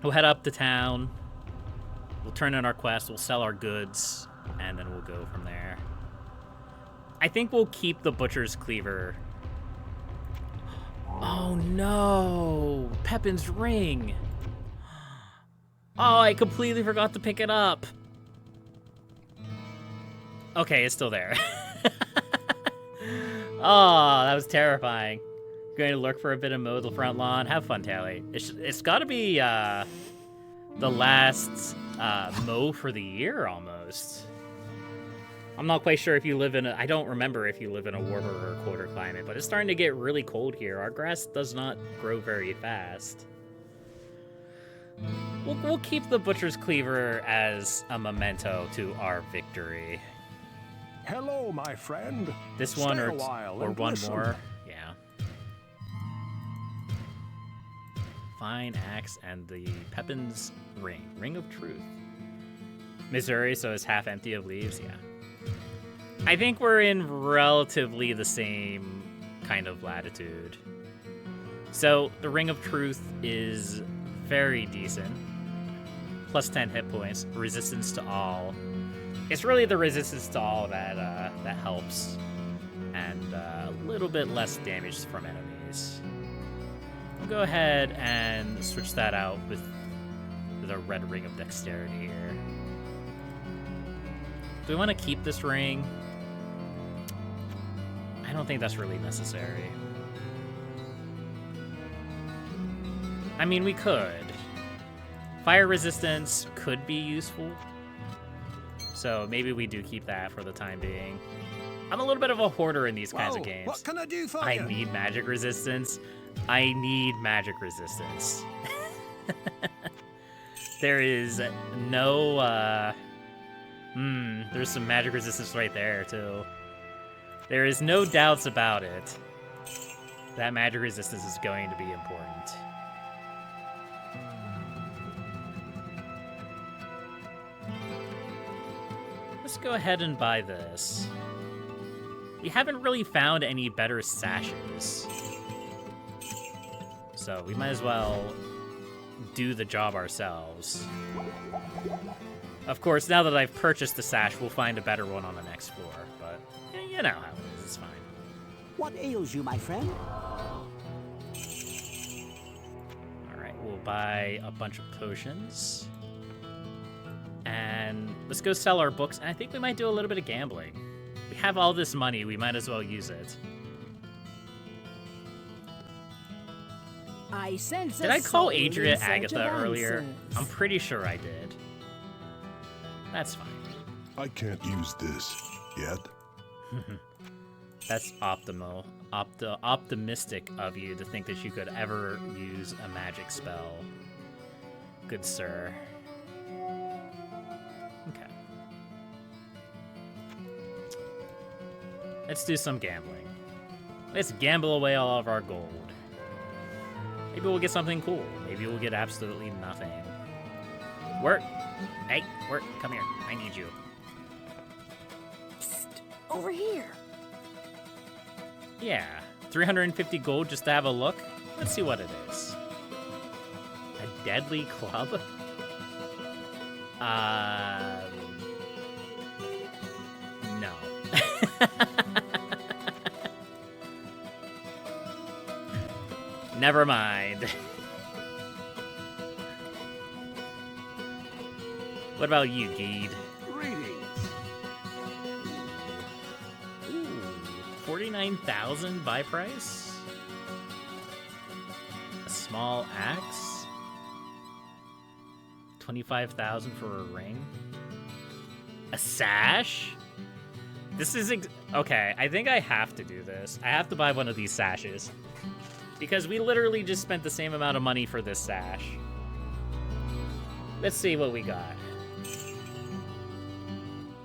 We'll head up to town. We'll turn in our quest. We'll sell our goods, and then we'll go from there. I think we'll keep the Butcher's Cleaver. Oh no! Pepin's ring! Oh, I completely forgot to pick it up. Okay, it's still there. Oh, that was terrifying. Going to look for a bit of mow the front lawn. Have fun, Tally. It's got to be the last mow for the year, almost. I'm not quite sure if you live in I don't remember if you live in a warmer or a colder climate, but it's starting to get really cold here. Our grass does not grow very fast. We'll keep the Butcher's Cleaver as a memento to our victory. Hello, my friend. This one or one listen. more. Yeah. Fine axe and the Pepin's ring. Ring of Truth. Missouri, so it's half empty of leaves? Yeah. I think we're in relatively the same kind of latitude. So the Ring of Truth is very decent. Plus 10 hit points, resistance to all. It's really the resistance to all that helps, and a little bit less damage from enemies. We'll go ahead and switch that out with the red Ring of Dexterity here. Do we want to keep this ring? I don't think that's really necessary. I mean, we could. Fire resistance could be useful. So maybe we do keep that for the time being. I'm a little bit of a hoarder in these kinds of games. What can I do for you? I need magic resistance. I need magic resistance. There is no, there's some magic resistance right there, too. There is no doubts about it. That magic resistance is going to be important. Let's go ahead and buy this. We haven't really found any better sashes. So we might as well do the job ourselves. Of course, now that I've purchased the sash, we'll find a better one on the next floor, but you know how it is, it's fine. What ails you, my friend? Alright, we'll buy a bunch of potions. And let's go sell our books, and I think we might do a little bit of gambling. We have all this money, we might as well use it. I sense Did I call Adria Agatha earlier? I'm pretty sure I did. That's fine. I can't use this yet. That's optimistic of you to think that you could ever use a magic spell. Good sir. Okay. Let's do some gambling. Let's gamble away all of our gold. Maybe we'll get something cool. Maybe we'll get absolutely nothing. Work! Hey, Work, come here. I need you. Psst, over here. Yeah, 350 gold just to have a look. Let's see what it is. A deadly club? No. Never mind. What about you, Geed? Greetings. Ooh, 49,000 buy price? A small axe? 25,000 for a ring? A sash? This is okay, I think I have to do this. I have to buy one of these sashes. Because we literally just spent the same amount of money for this sash. Let's see what we got.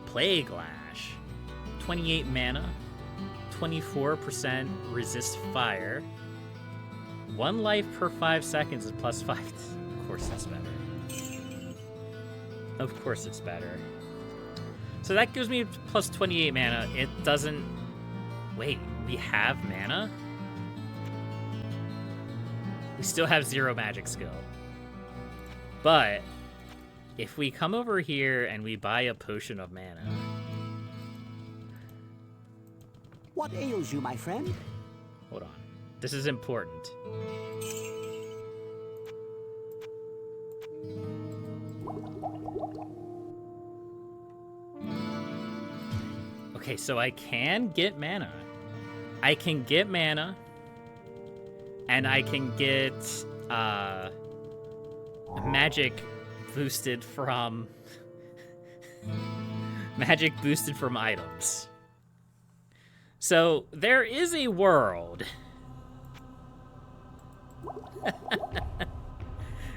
Plague Lash. 28 mana. 24% resist fire. 1 life per 5 seconds is plus 5. Of course that's better. Of course it's better. So that gives me plus 28 mana. It doesn't... Wait, we have mana? We still have 0 magic skill. But if we come over here and we buy a potion of mana... What ails you, my friend? Hold on. This is important. Okay, so I can get mana. I can get mana. And I can get magic boosted from magic boosted from items. So there is a world.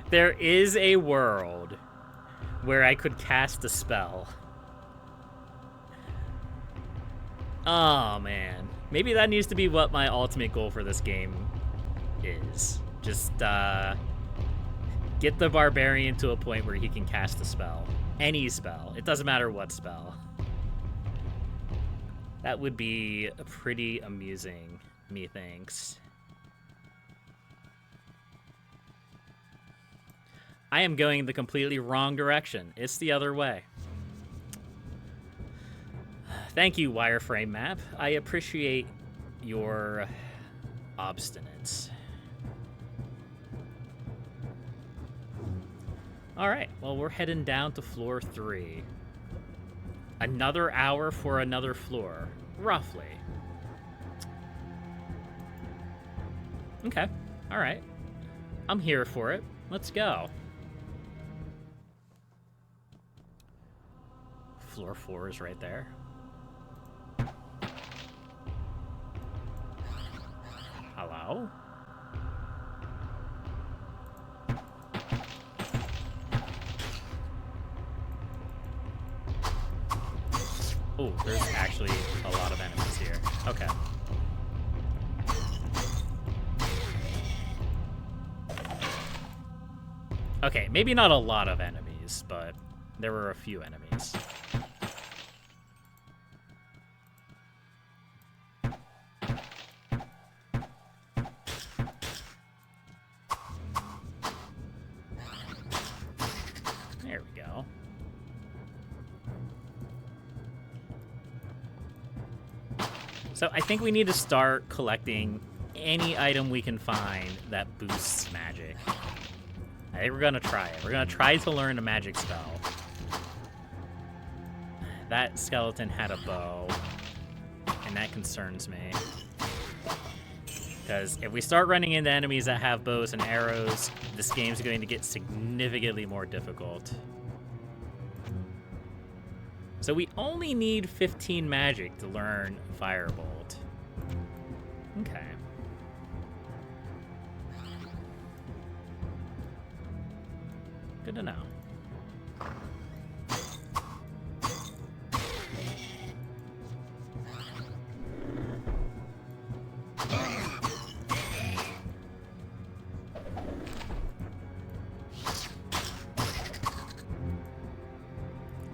There is a world where I could cast a spell. Oh man, maybe that needs to be what my ultimate goal for this game is. Just get the barbarian to a point where he can cast a spell. Any spell. It doesn't matter what spell. That would be pretty amusing, methinks. I am going the completely wrong direction. It's the other way. Thank you, Wireframe Map. I appreciate your obstinance. Alright, well, we're heading down to floor 3. Another hour for another floor, roughly. Okay, alright. I'm here for it. Let's go. Floor 4 is right there. Hello? Oh, there's actually a lot of enemies here. Okay. Okay, maybe not a lot of enemies, but there were a few enemies. There we go. So I think we need to start collecting any item we can find that boosts magic. I think we're gonna try it. We're gonna try to learn a magic spell. That skeleton had a bow, and that concerns me. Because if we start running into enemies that have bows and arrows, this game's going to get significantly more difficult. So we only need 15 magic to learn Firebolt. Okay. Good to know.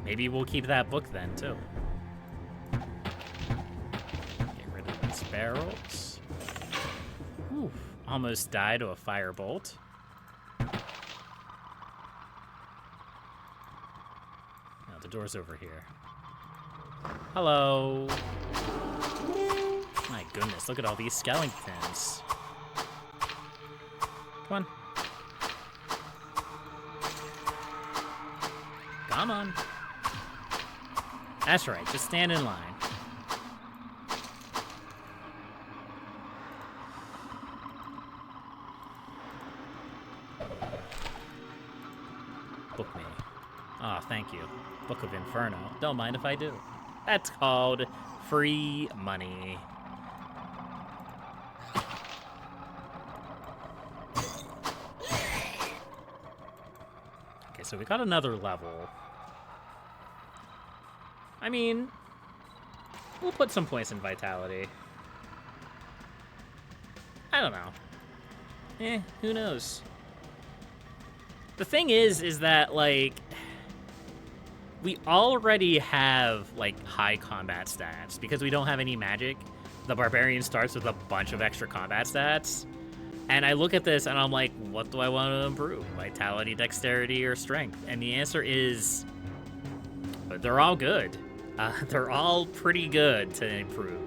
Maybe we'll keep that book then, too. Get rid of these barrels. Ooh, almost died to a firebolt. No, the door's over here. Hello. My goodness, look at all these skeletons. Come on. Come on. That's right, just stand in line. Book me. Ah, oh, thank you. Book of Inferno. Don't mind if I do. That's called free money. Okay, so we got another level. I mean, we'll put some points in Vitality. I don't know. Who knows? The thing is that, like, we already have, like, high combat stats. Because we don't have any magic, the Barbarian starts with a bunch of extra combat stats. And I look at this and I'm like, what do I want to improve? Vitality, dexterity, or strength? And the answer is, they're all good. They're all pretty good to improve.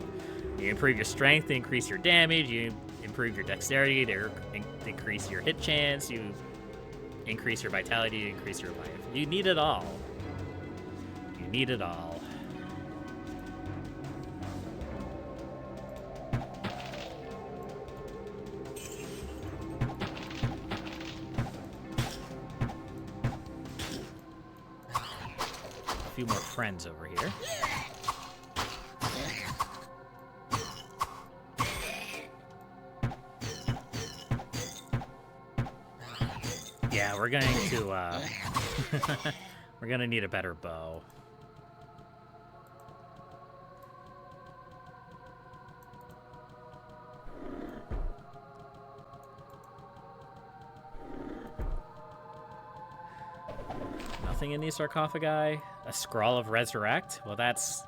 You improve your strength to increase your damage. You improve your dexterity to increase your hit chance. You increase your vitality to increase your life. You need it all. You need it all. A few more friends over here. Yeah, we're going to, we're gonna need a better bow. Nothing in these sarcophagi? A scroll of resurrect? Well, that's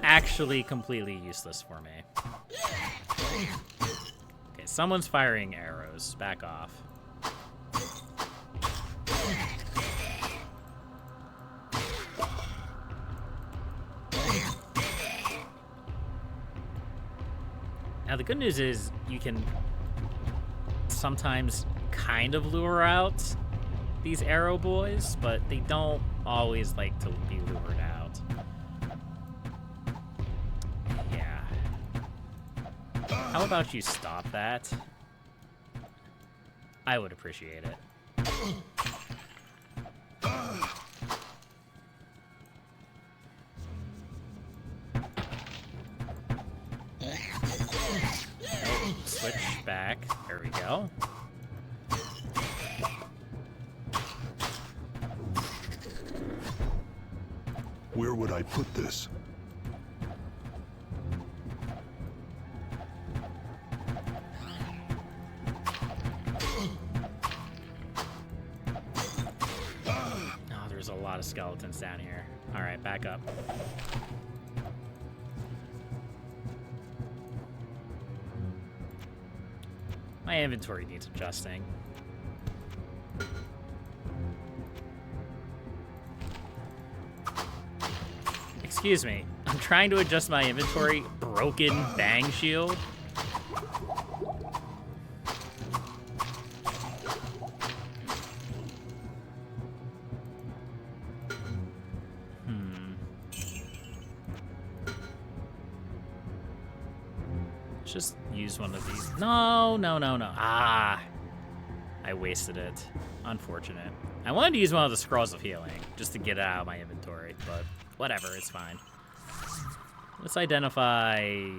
actually completely useless for me. Okay, someone's firing arrows. Back off. Now, the good news is you can sometimes kind of lure out these arrow boys, but they don't always like to be lured out. Yeah. How about you stop that? I would appreciate it. Switch back. There we go. Where would I put this? Oh, there's a lot of skeletons down here. All right, back up. My inventory needs adjusting. Excuse me. I'm trying to adjust my inventory. Broken bang shield. Let's just use one of these. No. Ah. I wasted it. Unfortunate. I wanted to use one of the scrolls of healing just to get it out of my inventory, but whatever, it's fine. Let's identify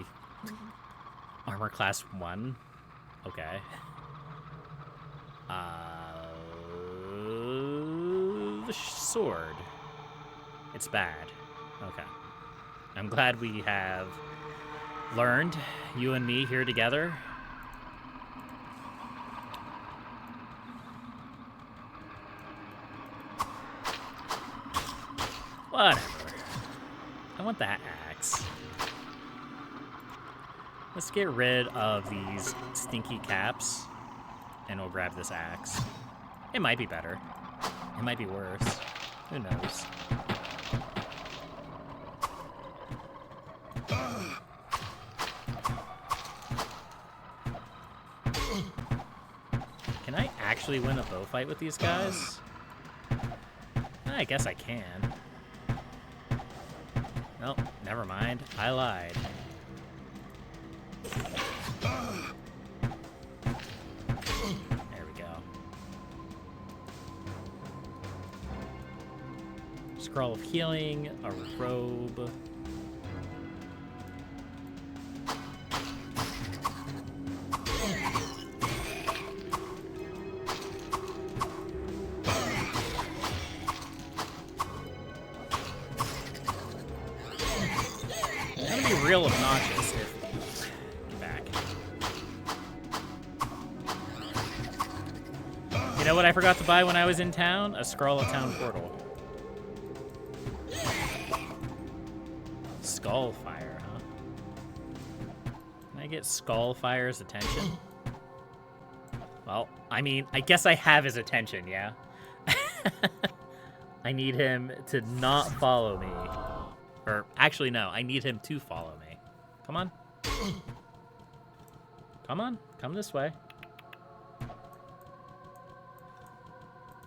armor class 1. Okay. The sword. It's bad. Okay. I'm glad we have learned, you and me here together. Whatever. I want that axe. Let's get rid of these stinky caps, and we'll grab this axe. It might be better. It might be worse. Who knows? Can I actually win a bow fight with these guys? I guess I can. Nope, never mind. I lied. There we go. Scroll of healing, a robe. Real obnoxious if... Get back. You know what I forgot to buy when I was in town? A Scroll of Town Portal. Skullfire, huh? Can I get Skullfire's attention? Well, I mean, I guess I have his attention, yeah? I need him to not follow me. Or, actually, no. I need him to follow me. Come on. Come on. Come this way.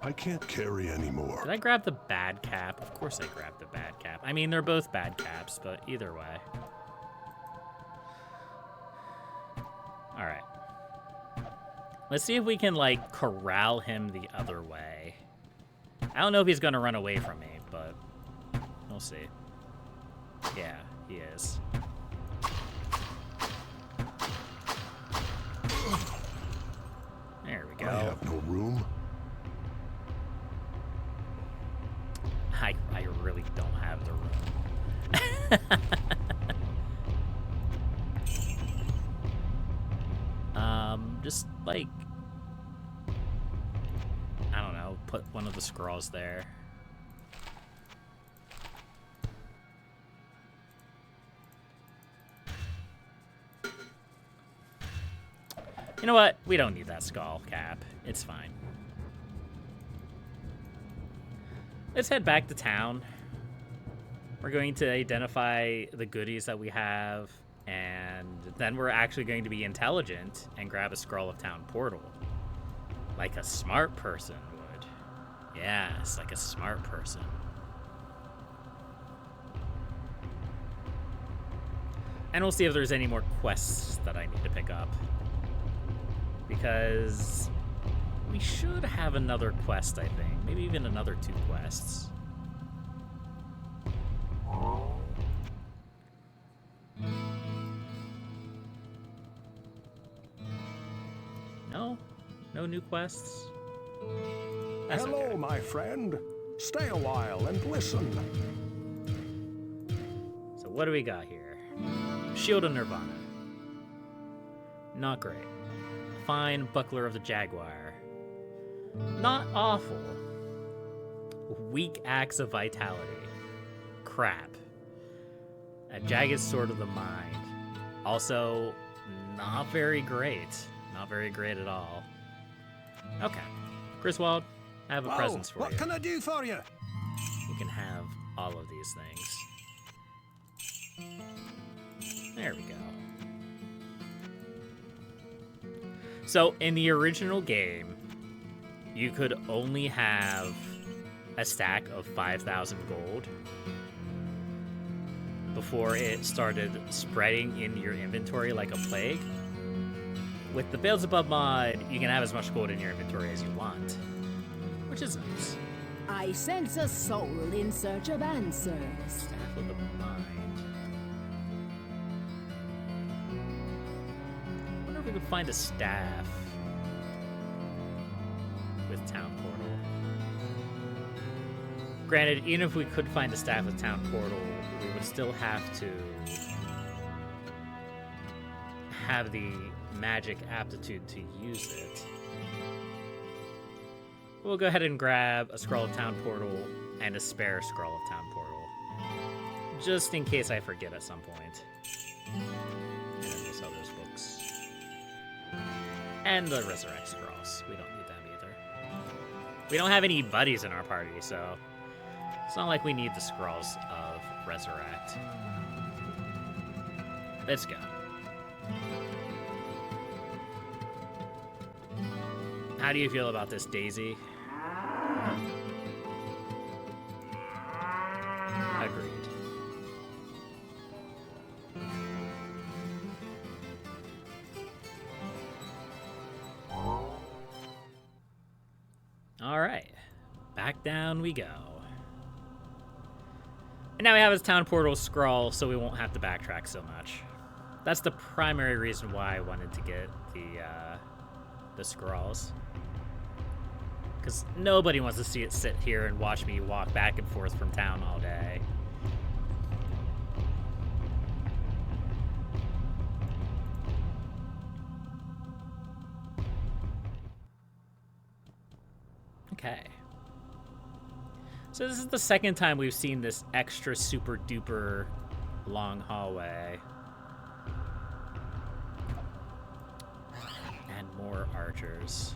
I can't carry anymore. Did I grab the bad cap? Of course I grabbed the bad cap. I mean, they're both bad caps, but either way. Alright. Let's see if we can, like, corral him the other way. I don't know if he's going to run away from me, but we'll see. Yeah, he is. There we go. I have no room. I really don't have the room. Just like, I don't know, put one of the scrolls there. You know what? We don't need that skull cap. It's fine. Let's head back to town. We're going to identify the goodies that we have, and then we're actually going to be intelligent and grab a scroll of town portal. Like a smart person would. Yes, like a smart person. And we'll see if there's any more quests that I need to pick up. Because we should have another quest, I think. Maybe even another 2 quests. No? No new quests? That's Hello, okay. my friend. Stay a while and listen. So what do we got here? Shield of Nirvana. Not great. Fine Buckler of the Jaguar. Not awful. Weak Axe of Vitality. Crap. A Jagged Sword of the Mind. Also, not very great. Not very great at all. Okay. Griswold, I have a presence for you. What can I do for you? You can have all of these things. There we go. So, in the original game, you could only have a stack of 5,000 gold before it started spreading in your inventory like a plague. With the Belzebub mod, you can have as much gold in your inventory as you want, which is nice. I sense a soul in search of answers. Staff of the Mind. I wonder if we could find a staff with Town Portal. Granted, even if we could find a staff with Town Portal, we would still have to have the magic aptitude to use it. We'll go ahead and grab a Scroll of Town Portal and a spare Scroll of Town Portal, just in case I forget at some point. And then we'll sell those books. And the Resurrect Scrolls. We don't need them either. We don't have any buddies in our party, so it's not like we need the Scrolls of Resurrect. Let's go. How do you feel about this, Daisy? Agreed. All right, back down we go. And now we have his town portal scroll, so we won't have to backtrack so much. That's the primary reason why I wanted to get the scrolls. Because nobody wants to see it sit here and watch me walk back and forth from town all day. Okay. So this is the second time we've seen this extra super duper long hallway. And more archers.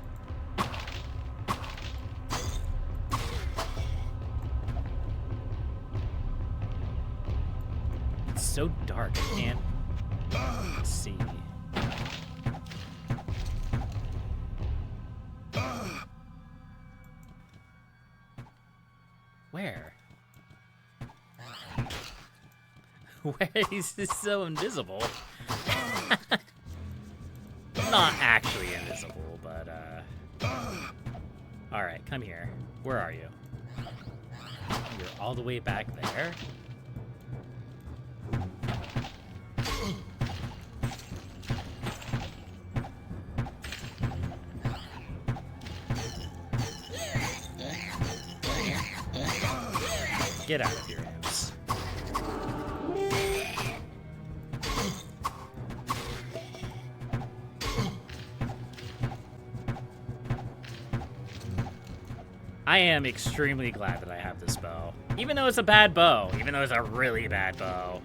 It's so dark, I can't see. Where? Where? He's just so invisible. Not actually invisible, but, Alright, come here. Where are you? You're all the way back there? Get out of here, imps. I am extremely glad that I have this bow. Even though it's a bad bow. Even though it's a really bad bow.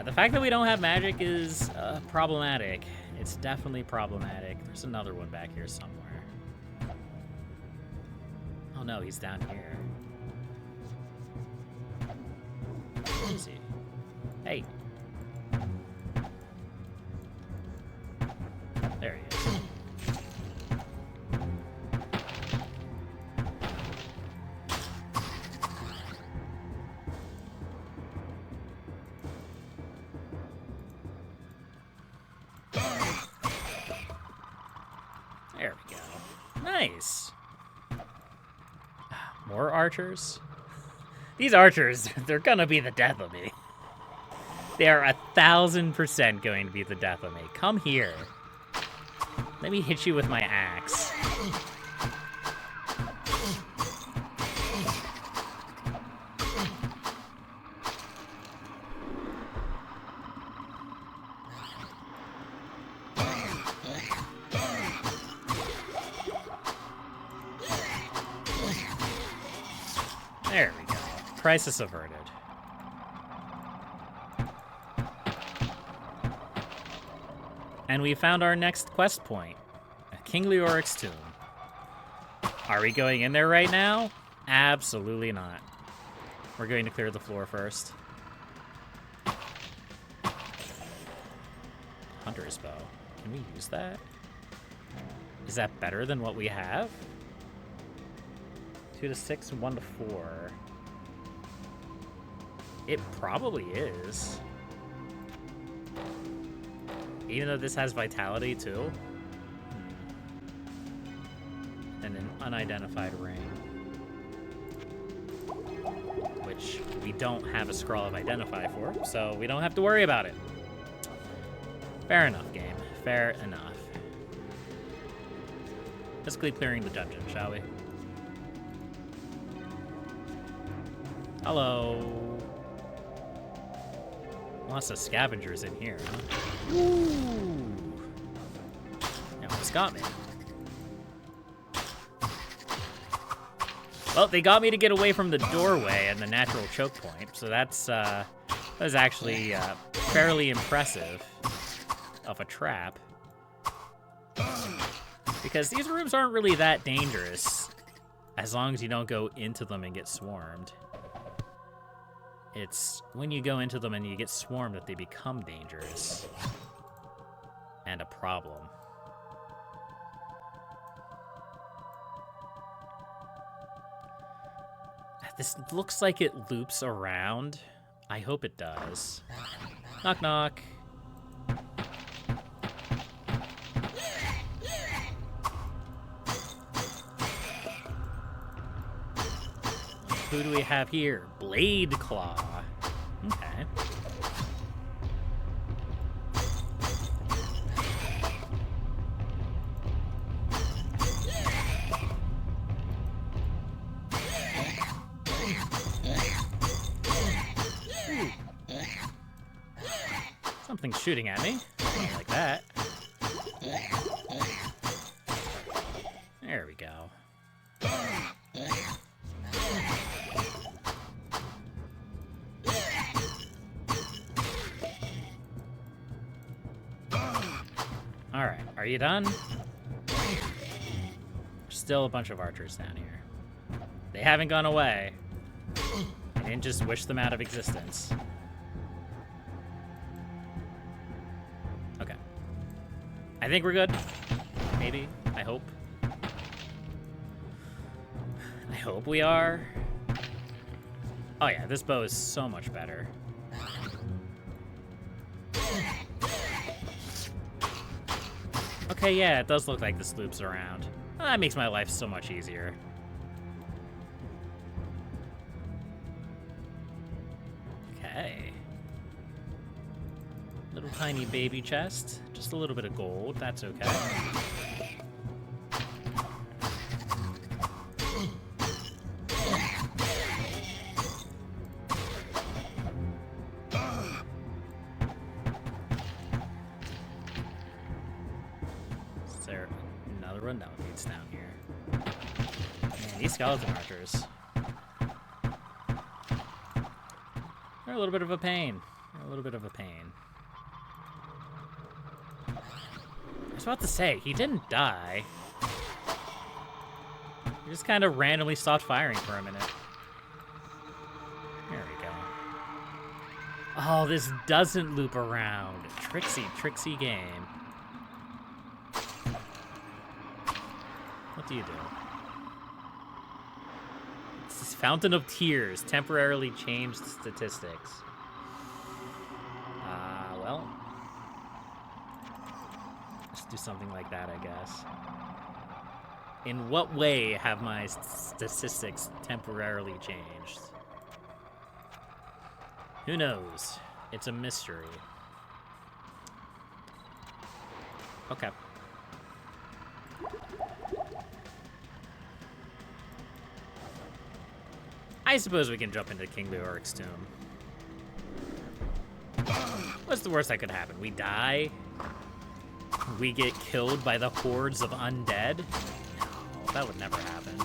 The fact that we don't have magic is problematic. It's definitely problematic. There's another one back here somewhere. Oh no, he's down here. Where is he? Hey. There he is. There we go. Nice. More archers? These archers, they're gonna be the death of me. They are 1,000% going to be the death of me. Come here. Let me hit you with my axe. There we go. Crisis averted. And we found our next quest point. King Leoric's tomb. Are we going in there right now? Absolutely not. We're going to clear the floor first. Hunter's bow. Can we use that? Is that better than what we have? 2 to 6 and 1 to 4. It probably is. Even though this has vitality too. And an unidentified ring. Which we don't have a scroll of identify for, so we don't have to worry about it. Fair enough, game. Fair enough. Let's keep clearing the dungeon, shall we? Hello. Lots of scavengers in here, huh? Ooh. They almost got me. Well, they got me to get away from the doorway and the natural choke point, so that's actually fairly impressive of a trap. Because these rooms aren't really that dangerous as long as you don't go into them and get swarmed. It's when you go into them and you get swarmed that they become dangerous and a problem. This looks like it loops around. I hope it does. Knock, knock. Who do we have here? Blade Claw. Okay. Something's shooting at me. Something like that. There we go. Alright, are you done? still a bunch of archers down here. They haven't gone away. I didn't just wish them out of existence. Okay. I think we're good. Maybe. I hope. I hope we are. Oh yeah, this bow is so much better. Okay, yeah, it does look like this loops around. Well, that makes my life so much easier. Okay. Little tiny baby chest. Just a little bit of gold. That's okay. Is there another one? No, it's down here. Man, these skeleton archers. They're a little bit of a pain. They're a little bit of a pain. I was about to say, he didn't die. He just kind of randomly stopped firing for a minute. There we go. Oh, this doesn't loop around. Tricksy, tricksy game. What do you do? It's this Fountain of Tears. Temporarily changed statistics. Well. Let's do something like that, I guess. In what way have my statistics temporarily changed? Who knows? It's a mystery. Okay. I suppose we can jump into King Leoric's tomb. What's the worst that could happen? We die? We get killed by the hordes of undead? No, that would never happen.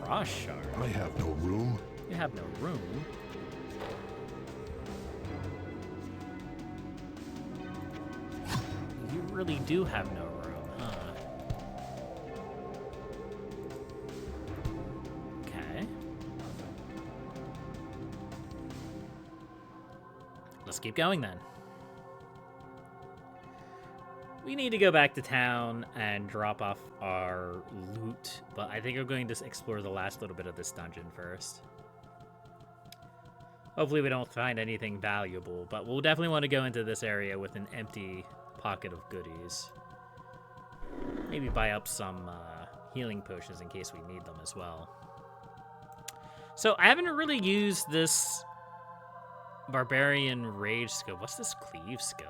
Frost shard. I have no room. You have no room. You really do have no room, huh? Okay. Let's keep going then. We need to go back to town and drop off our loot, but I think we're going to explore the last little bit of this dungeon first. Hopefully we don't find anything valuable, but we'll definitely want to go into this area with an empty pocket of goodies. Maybe buy up some healing potions in case we need them as well. So I haven't really used this Barbarian Rage skill. What's this Cleave skill?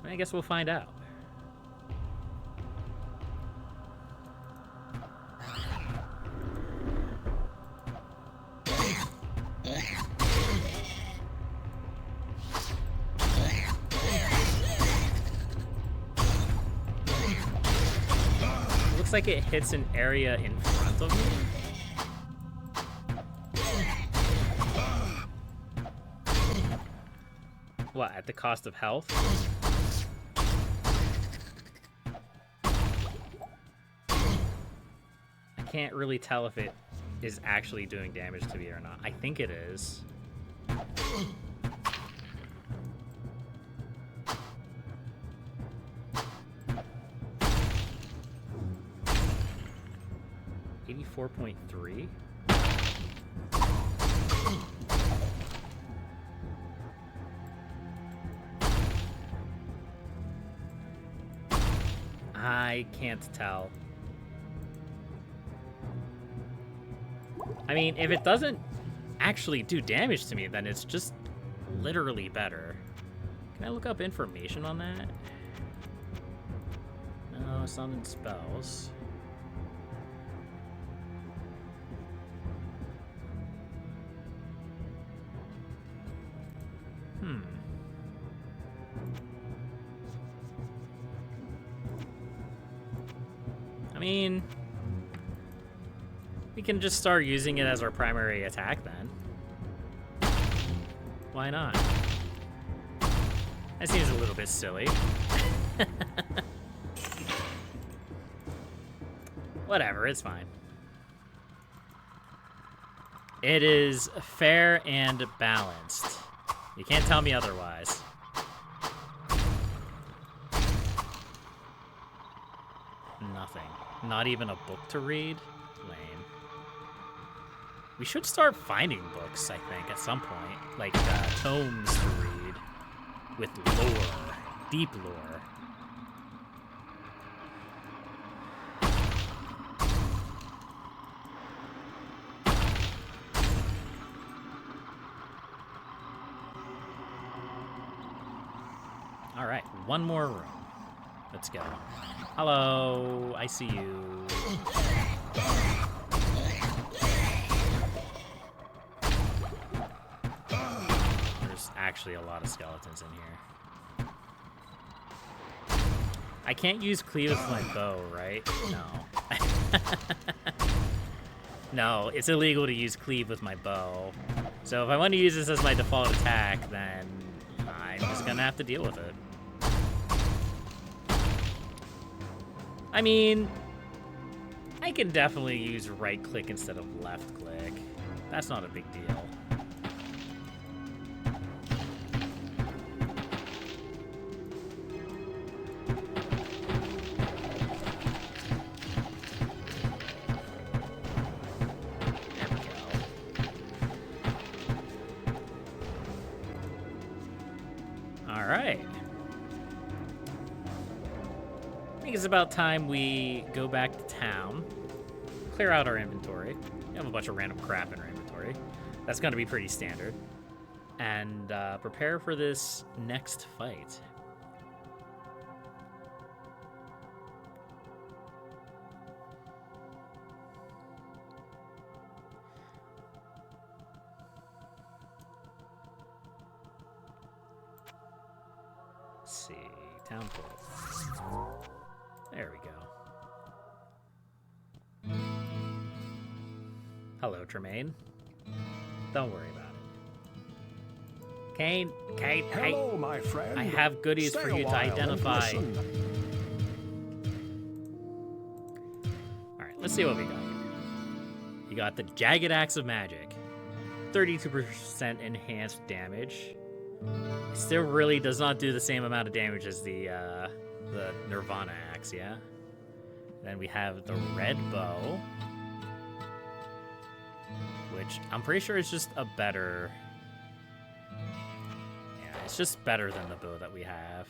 I guess we'll find out. Looks like it hits an area in front of me. What, at the cost of health? I can't really tell if it is actually doing damage to me or not. I think it is. $84.3? I can't tell. I mean, if it doesn't actually do damage to me, then it's just literally better. Can I look up information on that? No, it's not in spells. mean, we can just start using it as our primary attack then. Why not? That seems a little bit silly. Whatever, it's fine. It is fair and balanced. You can't tell me otherwise. Nothing. Not even a book to read? Lame. We should start finding books, I think, at some point. Like, tomes to read. With lore. Deep lore. All right, one more room. Let's go. Hello, I see you. There's actually a lot of skeletons in here. I can't use cleave with my bow, right? No. No, it's illegal to use cleave with my bow. So if I want to use this as my default attack, then I'm just gonna have to deal with it. I mean, I can definitely use right click instead of left click. That's not a big deal. There we go. All right. I think it's about time we go back to town, clear out our inventory. We have a bunch of random crap in our inventory. That's going to be pretty standard. And prepare for this next fight. Let's see, town portal. There we go. Hello, Tremaine. Don't worry about it. Kane, Hello, my friend. I have goodies Stay for a you to while and identify. listen. Alright, let's see what we got here. You got the Jagged Axe of Magic. 32% enhanced damage. It still really does not do the same amount of damage as the Nirvana Axe, yeah? Then we have the Red Bow, which I'm pretty sure is just a better... Yeah, it's just better than the bow that we have.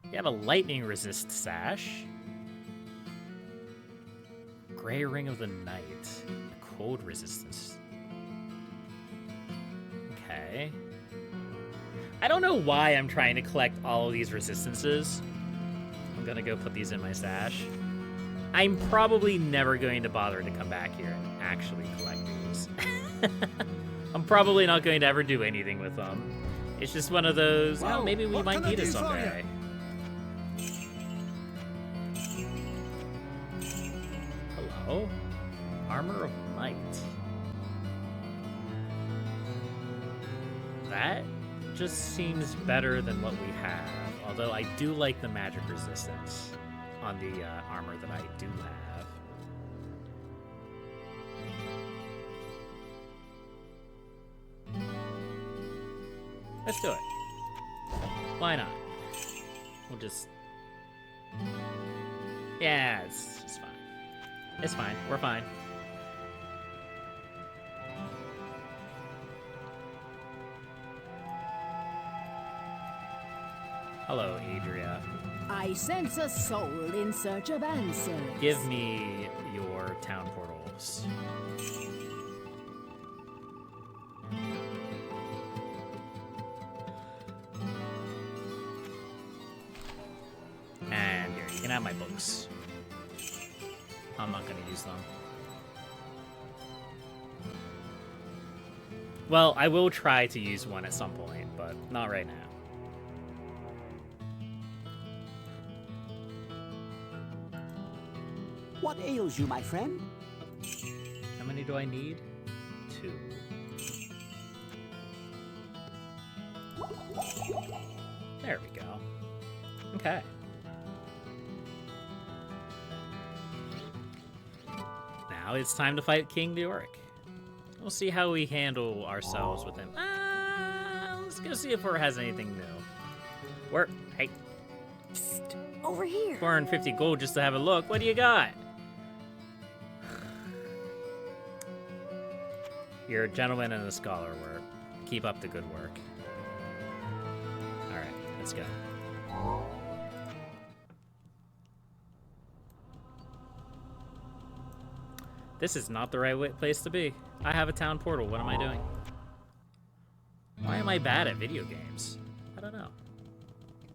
We have a Lightning Resist Sash. Gray Ring of the Night. Cold Resistance. Okay. I don't know why I'm trying to collect all of these resistances. I'm gonna go put these in my stash. I'm probably never going to bother to come back here and actually collect these. I'm probably not going to ever do anything with them. It's just one of those, Well, oh, maybe we what might can I need it do for someday. Hello? Armor of Might. That just seems better than what we have. Although I do like the magic resistance on the armor that I do have. Let's do it. Why not? We'll just... Yeah, it's fine. It's fine. We're fine. Hello, Adria. I sense a soul in search of answers. Give me your town portals. And here, you can have my books. I'm not going to use them. Well, I will try to use one at some point, but not right now. What ails you, my friend? How many do I need? 2. There we go. Okay. Now it's time to fight King Leoric. We'll see how we handle ourselves with him. Let's go see if Or has anything new. Hey. Psst, over here. 450 gold just to have a look. What do you got? You're a gentleman and a scholar, Word. Keep up the good work. Alright, let's go. This is not the right place to be. I have a town portal. What am I doing? Why am I bad at video games? I don't know.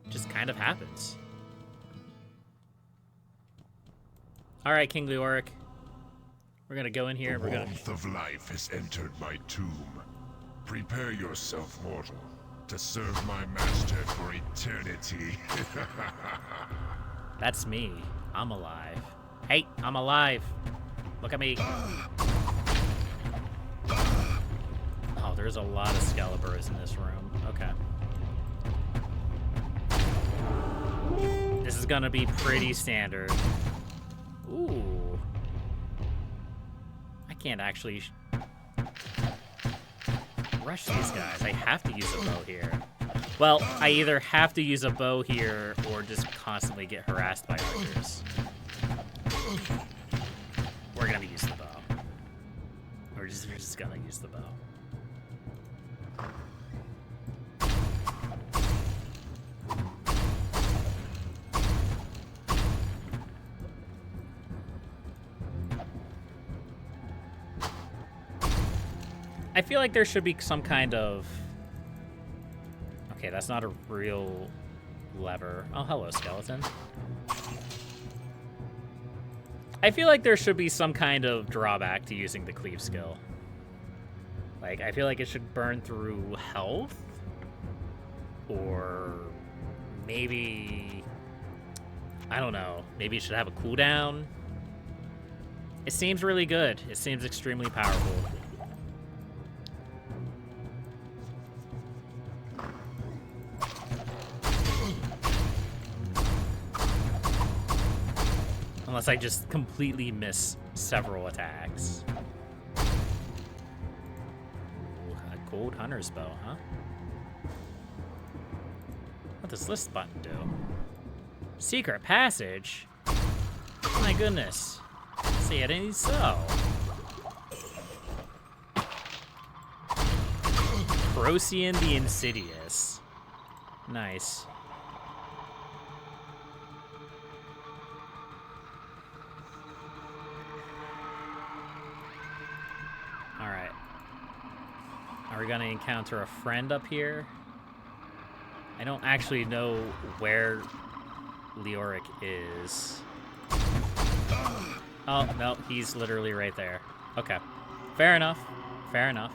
It just kind of happens. Alright, King Leoric. We're gonna go in here and we're gonna... Warmth of life has entered my tomb. Prepare yourself, mortal, to serve my master for eternity. That's me. I'm alive. Hey, I'm alive. Look at me. Oh, there's a lot of Skelebers in this room. Okay. This is gonna be pretty standard. Ooh. I can't actually rush these guys. I have to use a bow here. Well, I either have to use a bow here or just constantly get harassed by archers. We're gonna use the bow. We're just gonna use the bow. I feel like there should be some kind of... Okay, that's not a real lever. Oh, hello, skeleton. I feel like there should be some kind of drawback to using the cleave skill. Like, I feel like it should burn through health. Or maybe... I don't know. Maybe it should have a cooldown. It seems really good. It seems extremely powerful. Unless I just completely miss several attacks. Ooh, a gold hunter's bow, huh? What does this button do? Secret passage? My goodness. Say it ain't so. Procyon the Insidious. Nice. Alright. Are we gonna encounter a friend up here? I don't actually know where Leoric is. Oh, no, he's literally right there. Okay. Fair enough. Fair enough.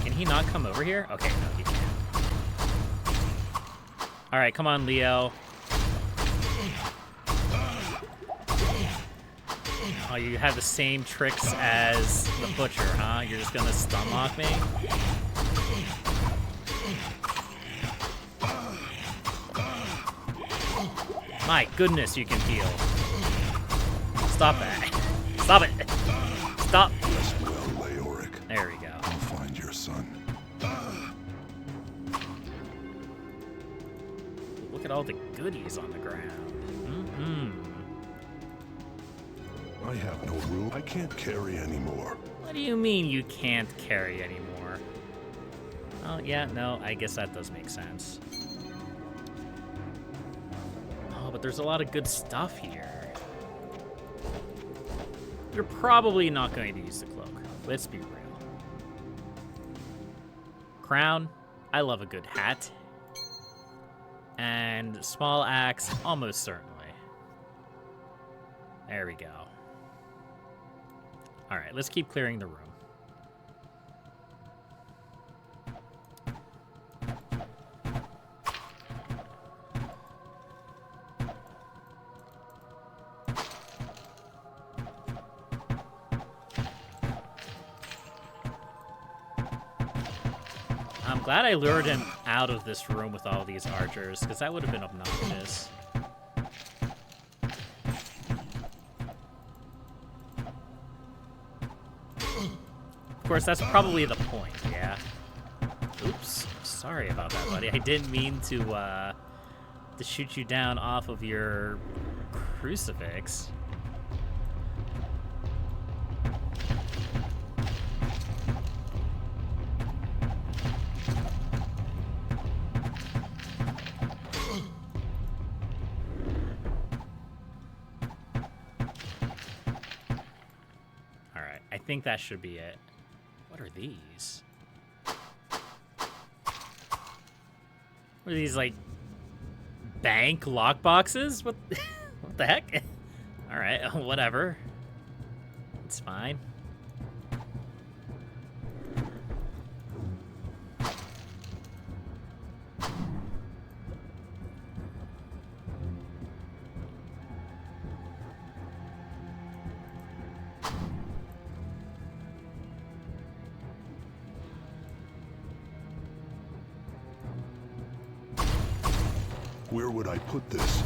Can he not come over here? Okay, no, he can't. Alright, come on, Leo. Oh, you have the same tricks as the Butcher, huh? You're just gonna stun lock me? My goodness, you can heal. Stop that. Stop it. Stop. Yes, well, Leoric. There we go. I'll find your son. Look at all the goodies on the ground. Mm-hmm. I have no room. I can't carry anymore. What do you mean you can't carry anymore? Oh, yeah, no, I guess that does make sense. Oh, but there's a lot of good stuff here. You're probably not going to use the cloak. Let's be real. Crown, I love a good hat. And small axe, almost certainly. There we go. All right, let's keep clearing the room. Glad I lured him out of this room with all these archers, because that would have been obnoxious. Of course, that's probably the point, yeah? Oops. Sorry about that, buddy. I didn't mean to shoot you down off of your crucifix. Alright, I think that should be it. What are these? What are these, like, bank lockboxes? What, what the heck? Alright, whatever. It's fine. Where would I put this?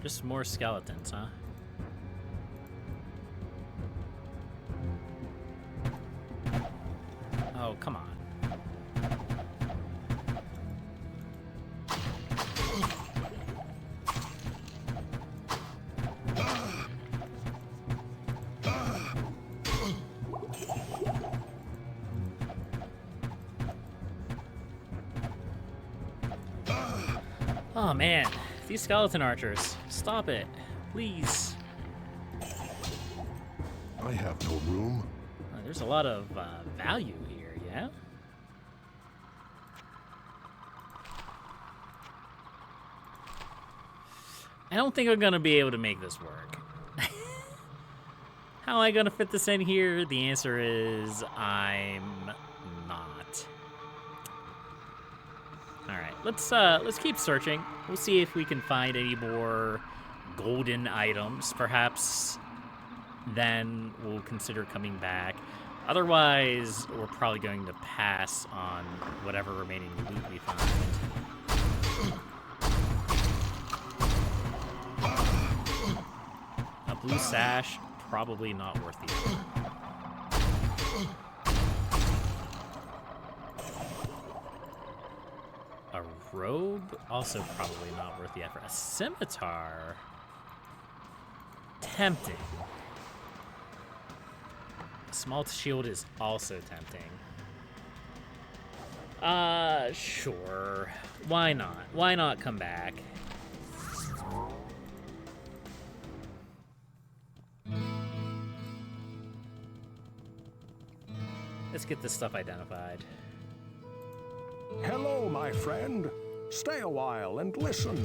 Just more skeletons, huh? Oh, come on. Oh man, these skeleton archers. Stop it, please. I have no room. There's a lot of value here, yeah? I don't think I'm gonna be able to make this work. How am I gonna fit this in here? The answer is I'm not. Alright, let's keep searching. We'll see if we can find any more golden items. Perhaps then we'll consider coming back. Otherwise, we're probably going to pass on whatever remaining loot we find. A blue sash, probably not worth the effort. A robe, also probably not worth the effort. A scimitar, tempting. A small shield is also tempting. Sure. Why not? Why not come back? Let's get this stuff identified. Hello, my friend. Stay a while and listen.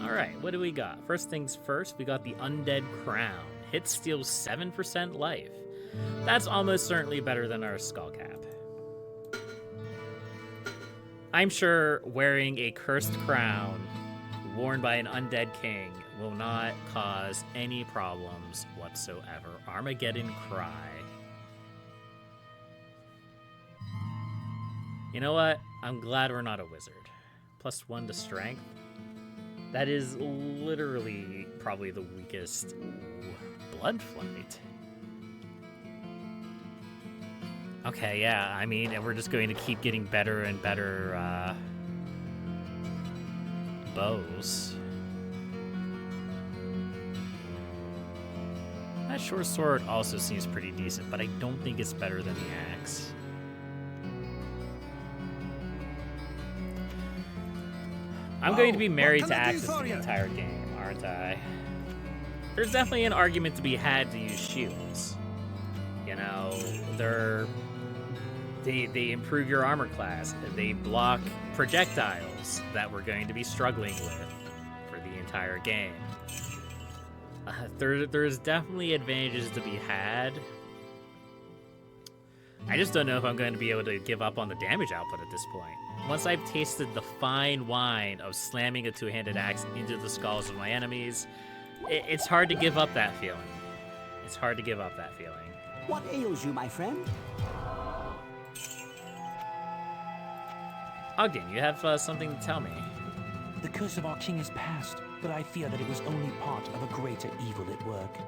All right, what do we got? First things first, we got the Undead Crown. Hit steals 7% life. That's almost certainly better than our skull cap. I'm sure wearing a cursed crown worn by an undead king will not cause any problems whatsoever. Armageddon Cry. You know what? I'm glad we're not a wizard. +1 to strength. That is literally probably the weakest. Ooh, blood flight. Okay, yeah, I mean, and we're just going to keep getting better and better bows. That short sword also seems pretty decent, but I don't think it's better than the axe. I'm going to be married to axes the entire game, aren't I? There's definitely an argument to be had to use shields. You know, they improve your armor class. They block projectiles that we're going to be struggling with for the entire game. There's definitely advantages to be had. I just don't know if I'm going to be able to give up on the damage output at this point. Once I've tasted the fine wine of slamming a two-handed axe into the skulls of my enemies, It's hard to give up that feeling. It's hard to give up that feeling. What ails you, my friend? Ogden, you have something to tell me. The curse of our king is past, but I fear that it was only part of a greater evil at work.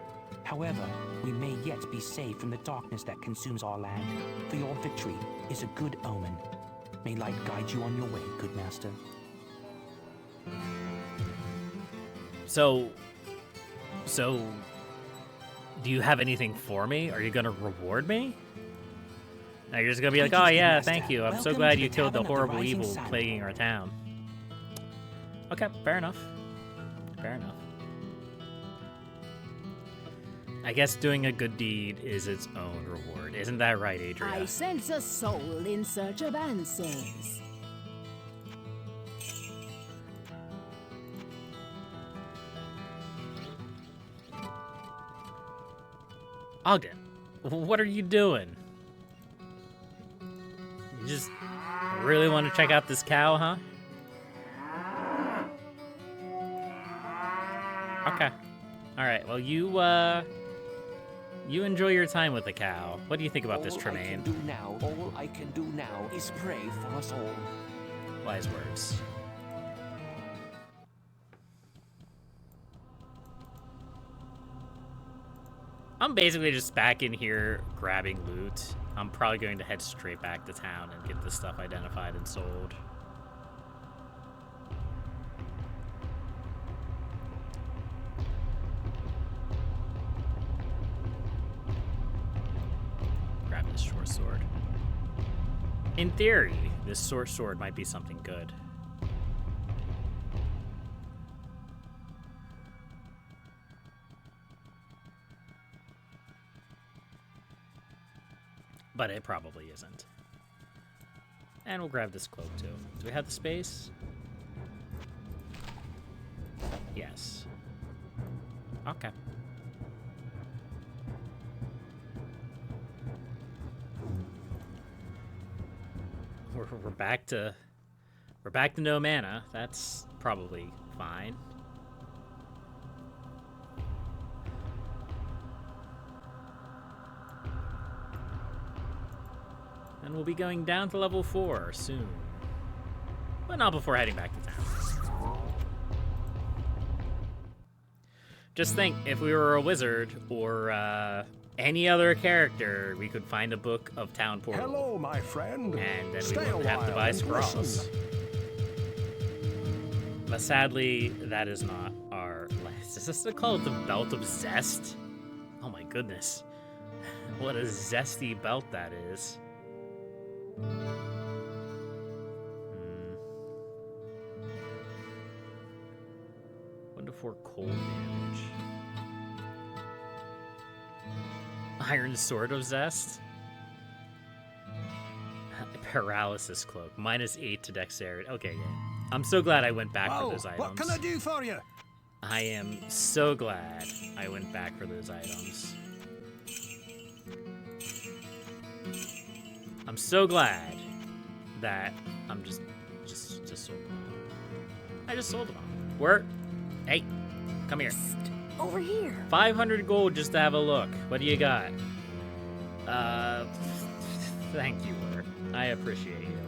However, we may yet be saved from the darkness that consumes our land, for your victory is a good omen. May light guide you on your way, good master. So, do you have anything for me? Are you gonna reward me? Now you're just gonna be like, Thank oh you, yeah, Master. thank you. I'm so Welcome glad to you the killed the Tavern of the horrible Rising evil Sun. plaguing our town. Okay, fair enough. Fair enough. I guess doing a good deed is its own reward. Isn't that right, Adria? I sense a soul in search of answers. Ogden, what are you doing? You just really want to check out this cow, huh? Okay. Alright, well you enjoy your time with the cow. What do you think about this, Tremaine? All I can do now is pray for us all. Wise words. I'm basically just back in here grabbing loot. I'm probably going to head straight back to town and get this stuff identified and sold. Grab this short sword. In theory, this short sword might be something good. But it probably isn't. And we'll grab this cloak too. Do we have the space? Yes. Okay. We're back to no mana. That's probably fine. And we'll be going down to level 4 soon. But not before heading back to town. Just think, if we were a wizard or any other character, we could find a book of Town Portal. Hello, my friend. And then Stay we wouldn't have to a buy while and scrolls. listen. But sadly, that is not our list. Is this called the Belt of Zest? Oh my goodness. What a zesty belt that is. 1-4 cold damage. Iron Sword of Zest. Paralysis Cloak. -8 to Dexterity. Okay, yeah. I'm so glad I went back for those items. What can I do for you? I am so glad I went back for those items. I'm so glad that I'm just sold them all. I just sold them all. Where? Hey, come here. Over here. 500 gold just to have a look. What do you got? Thank you, Word. I appreciate you.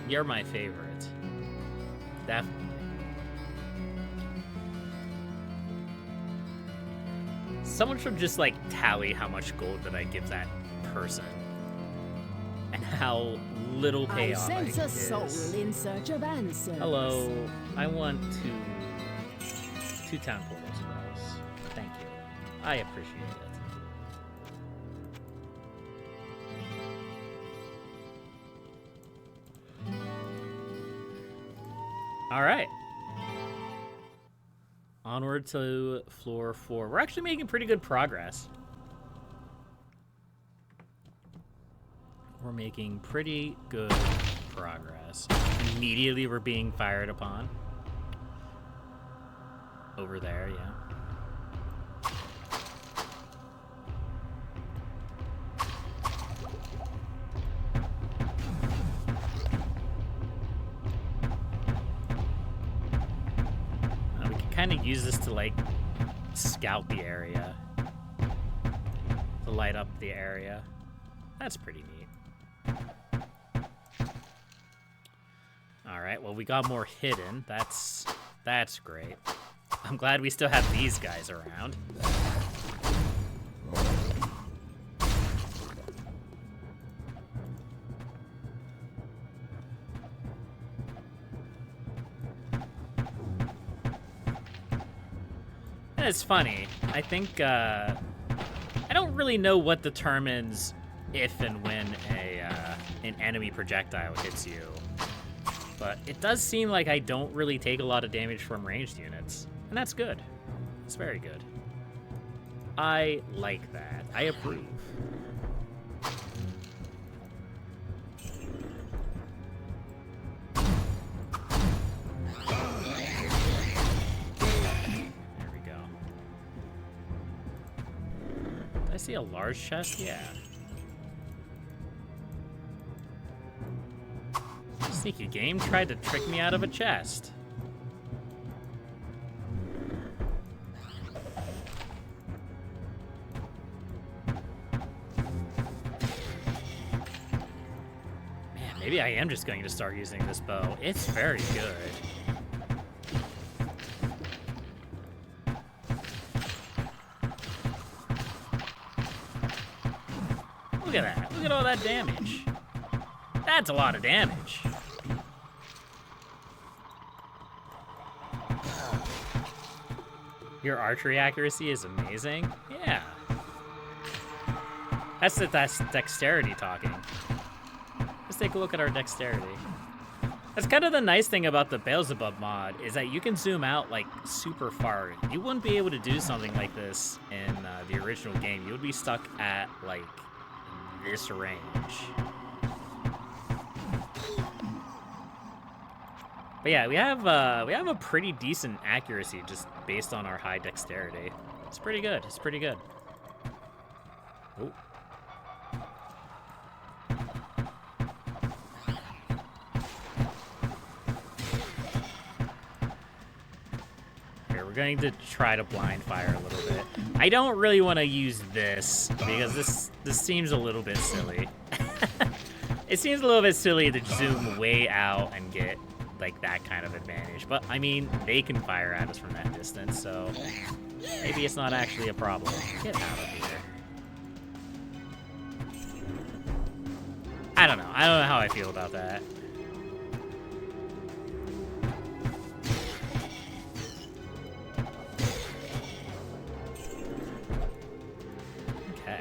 You're my favorite. Definitely. Someone should just, like, tally how much gold that I give that person. And how little I payoff sense it a soul is. in search of answers. Hello. I want two town portals of those. Thank you. I appreciate it. All right. Onward to floor 4. We're actually making pretty good progress. We're making pretty good progress. Immediately we're being fired upon. Over there, yeah. We can kind of use this to, like, scout the area. To light up the area. That's pretty neat. Alright, well we got more hidden. That's great. I'm glad we still have these guys around. It's funny. I think, I don't really know what determines if and when an enemy projectile hits you. But it does seem like I don't really take a lot of damage from ranged units. And that's good. It's very good. I like that. I approve. I see a large chest? Yeah. Sneaky game tried to trick me out of a chest. Man, maybe I am just going to start using this bow. It's very good. Look at that. Look at all that damage. That's a lot of damage. Your archery accuracy is amazing? Yeah. That's dexterity talking. Let's take a look at our dexterity. That's kind of the nice thing about the Belzebub mod, is that you can zoom out like super far. You wouldn't be able to do something like this in the original game. You would be stuck at like this range. But yeah, we have a pretty decent accuracy just based on our high dexterity. It's pretty good. It's pretty good. Oh. Here, we're going to try to blind fire a little bit. I don't really want to use this because this seems a little bit silly. It seems a little bit silly to zoom way out and get like that kind of advantage, but I mean they can fire at us from that distance, so maybe it's not actually a problem. Get out of here. I don't know how I feel about that. Okay.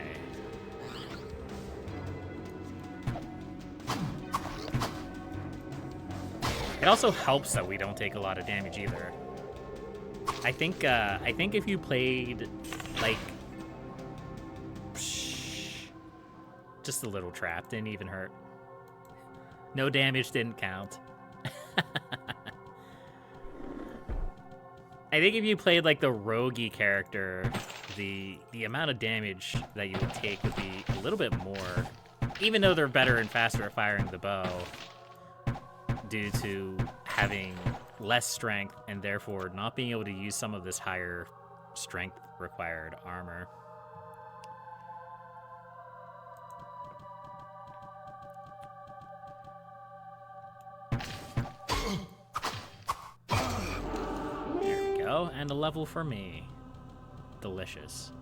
It also helps that we don't take a lot of damage either. I think if you played like just a little trap, didn't even hurt. No damage didn't count. I think if you played like the roguey character, the amount of damage that you would take would be a little bit more, even though they're better and faster at firing the bow, due to having less strength and therefore not being able to use some of this higher strength required armor. There we go, and a level for me. Delicious.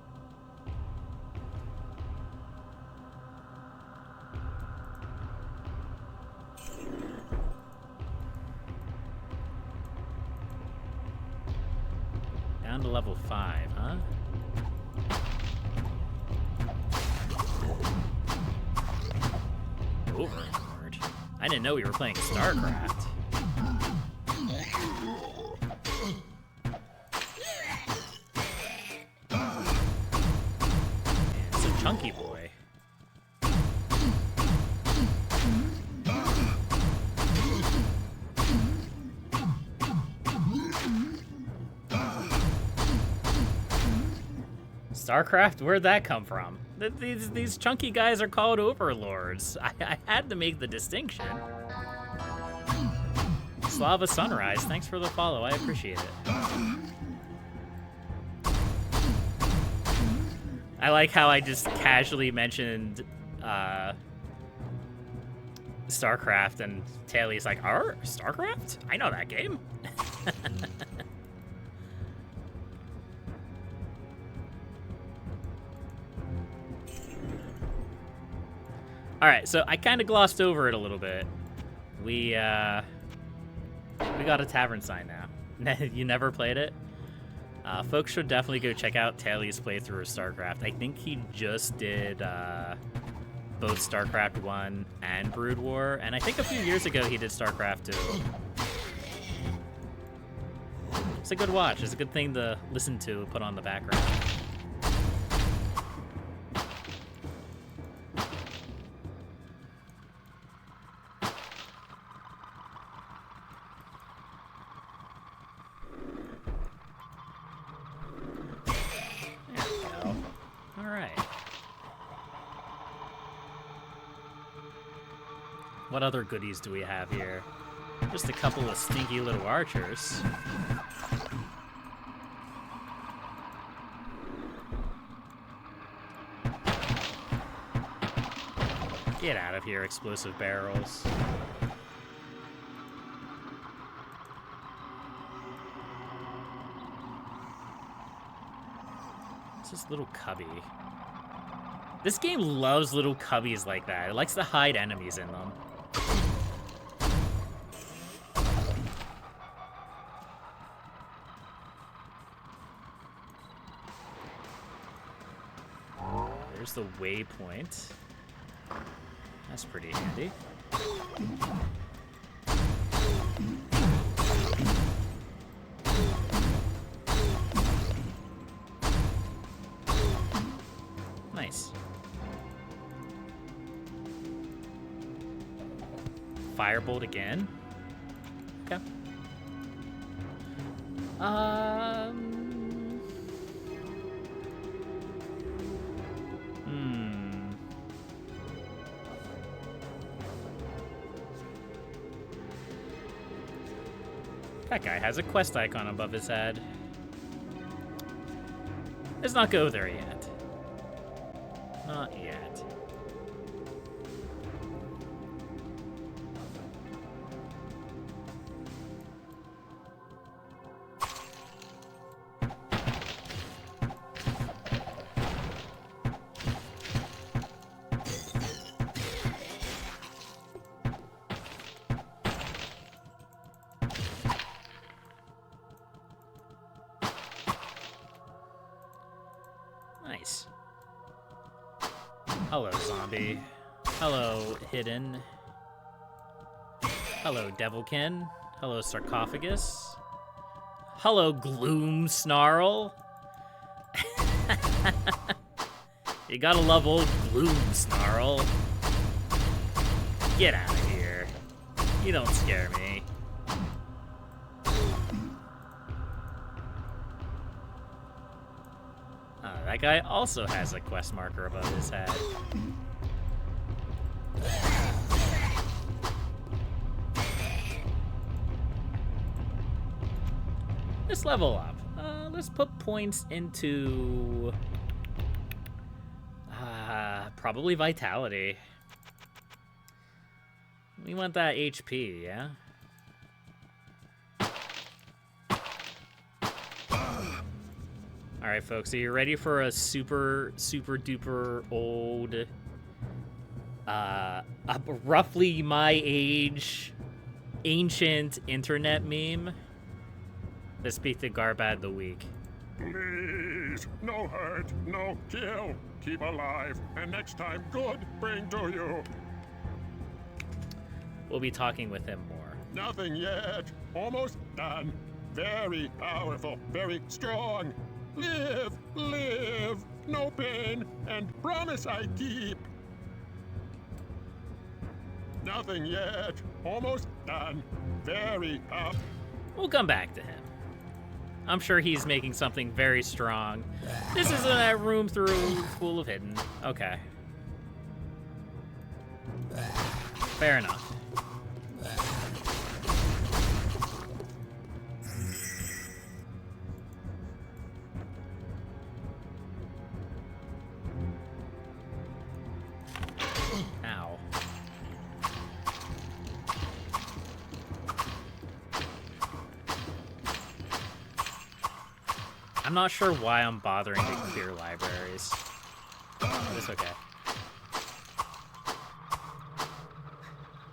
Down to level 5, huh? Overlord. I didn't know we were playing StarCraft. It's a chunky boy. StarCraft? Where'd that come from? These chunky guys are called overlords. I had to make the distinction. Slava Sunrise, thanks for the follow. I appreciate it. I like how I just casually mentioned StarCraft, and Taylor's like, StarCraft? I know that game. All right, so I kind of glossed over it a little bit. We got a tavern sign now. You never played it? Folks should definitely go check out Taylor's playthrough of StarCraft. I think he just did both StarCraft 1 and Brood War, and I think a few years ago he did StarCraft 2. It's a good watch. It's a good thing to listen to, put on the background. What other goodies do we have here? Just a couple of stinky little archers. Get out of here, explosive barrels. What's this little cubby? This game loves little cubbies like that. It likes to hide enemies in them. There's the waypoint. That's pretty handy. Nice. Firebolt again. Okay. That guy has a quest icon above his head. Let's not go there yet. Not yet. Nice. Hello, zombie. Hello, hidden. Hello, devilkin. Hello, sarcophagus. Hello, gloom snarl. You gotta love old gloom snarl. Get out of here. You don't scare me. That guy also has a quest marker above his head. Let's level up. Let's put points into... probably vitality. We want that HP, yeah? Alright, folks, are you ready for a super duper old, roughly my age, ancient internet meme? Let's speak to Garbad the Weak. Please, no hurt, no kill. Keep alive, and next time good bring to you. We'll be talking with him more. Nothing yet. Almost done. Very powerful, very strong. Live, live, no pain, and promise I keep. Nothing yet. Almost done. Very up. We'll come back to him. I'm sure he's making something very strong. This isn't a room through full of hidden. Okay. Fair enough. I'm not sure why I'm bothering to clear libraries. But it's okay.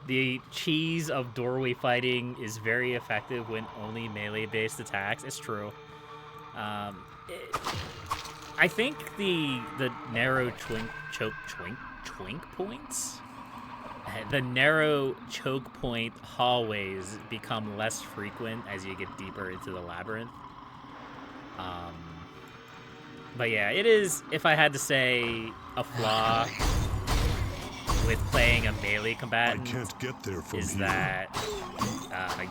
The cheese of doorway fighting is very effective when only melee-based attacks. It's true. I think the narrow choke points? The narrow choke point hallways become less frequent as you get deeper into the labyrinth. But yeah, it is, if I had to say, a flaw with playing a melee combatant, I can't get there from is here. that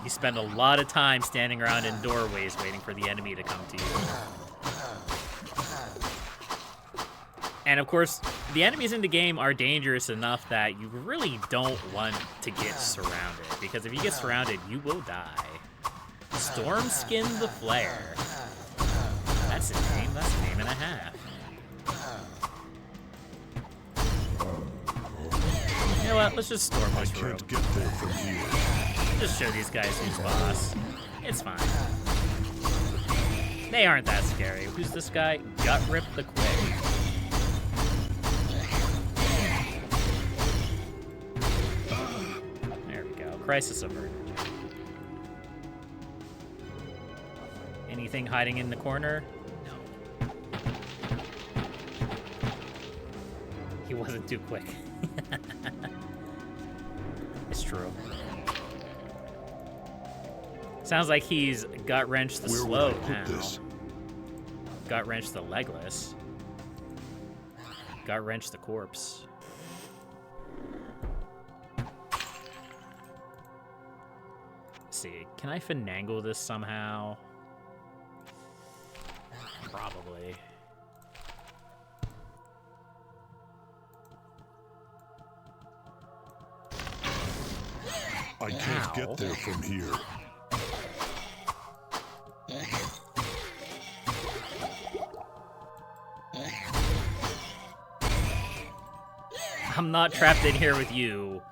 you spend a lot of time standing around in doorways waiting for the enemy to come to you. And of course, the enemies in the game are dangerous enough that you really don't want to get surrounded, because if you get surrounded, you will die. Stormskin the Flare. That's a name. That's a name and a half. You know what? Let's just storm I this room. can't get there from here. Just show these guys who's boss. It's fine. They aren't that scary. Who's this guy? Gut Rip the Quick. There we go. Crisis averted. Anything hiding in the corner? No. He wasn't too quick. It's true. Sounds like he's gut wrenched the Where slow would I now. put this? Gut wrenched the legless. Gut wrenched the corpse. Let's see, can I finagle this somehow? Probably. I can't Ow. get there from here. I'm not trapped in here with you.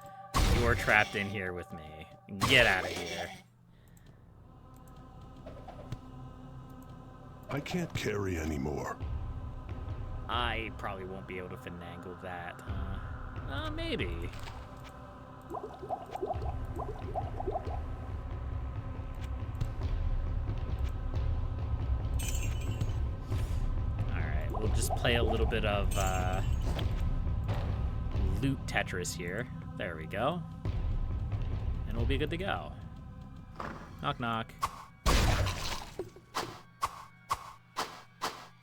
You're trapped in here with me. Get out of here. I can't carry anymore. I probably won't be able to finagle that, huh? Maybe. Alright, we'll just play a little bit of loot Tetris here. There we go. And we'll be good to go. Knock, knock.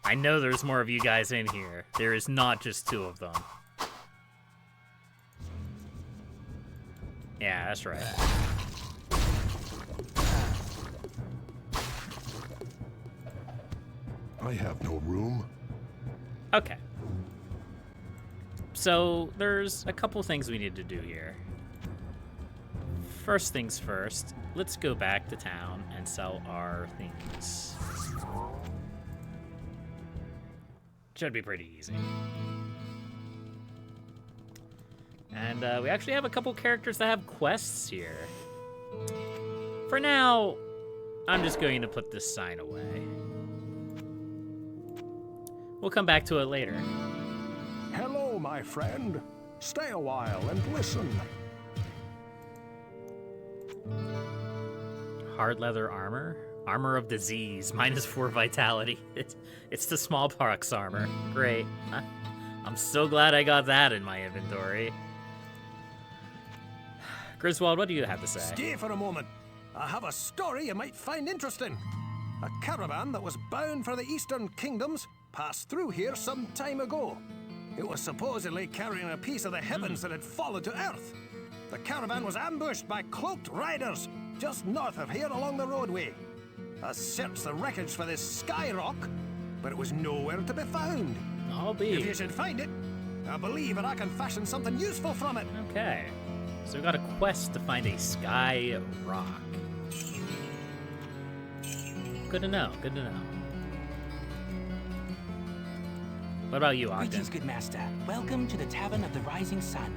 I know there's more of you guys in here. There is not just two of them. Yeah, that's right. I have no room. Okay. So, there's a couple things we need to do here. First things first, let's go back to town and sell our things. Should be pretty easy. And we actually have a couple characters that have quests here. For now, I'm just going to put this sign away. We'll come back to it later. Hello, my friend. Stay a while and listen. Hard leather armor? Armor of disease, -4 vitality. It's the smallpox armor. Great. I'm so glad I got that in my inventory. Griswold, what do you have to say? Stay for a moment. I have a story you might find interesting. A caravan that was bound for the Eastern Kingdoms passed through here some time ago. It was supposedly carrying a piece of the heavens that had fallen to earth. The caravan was ambushed by cloaked riders just north of here along the roadway. I searched the wreckage for this sky rock, but it was nowhere to be found. I'll be. If you should find it, I believe that I can fashion something useful from it. Okay. So we got a quest to find a sky rock. Good to know, good to know. What about you, Ogden? Greetings, good master. Welcome to the Tavern of the Rising Sun.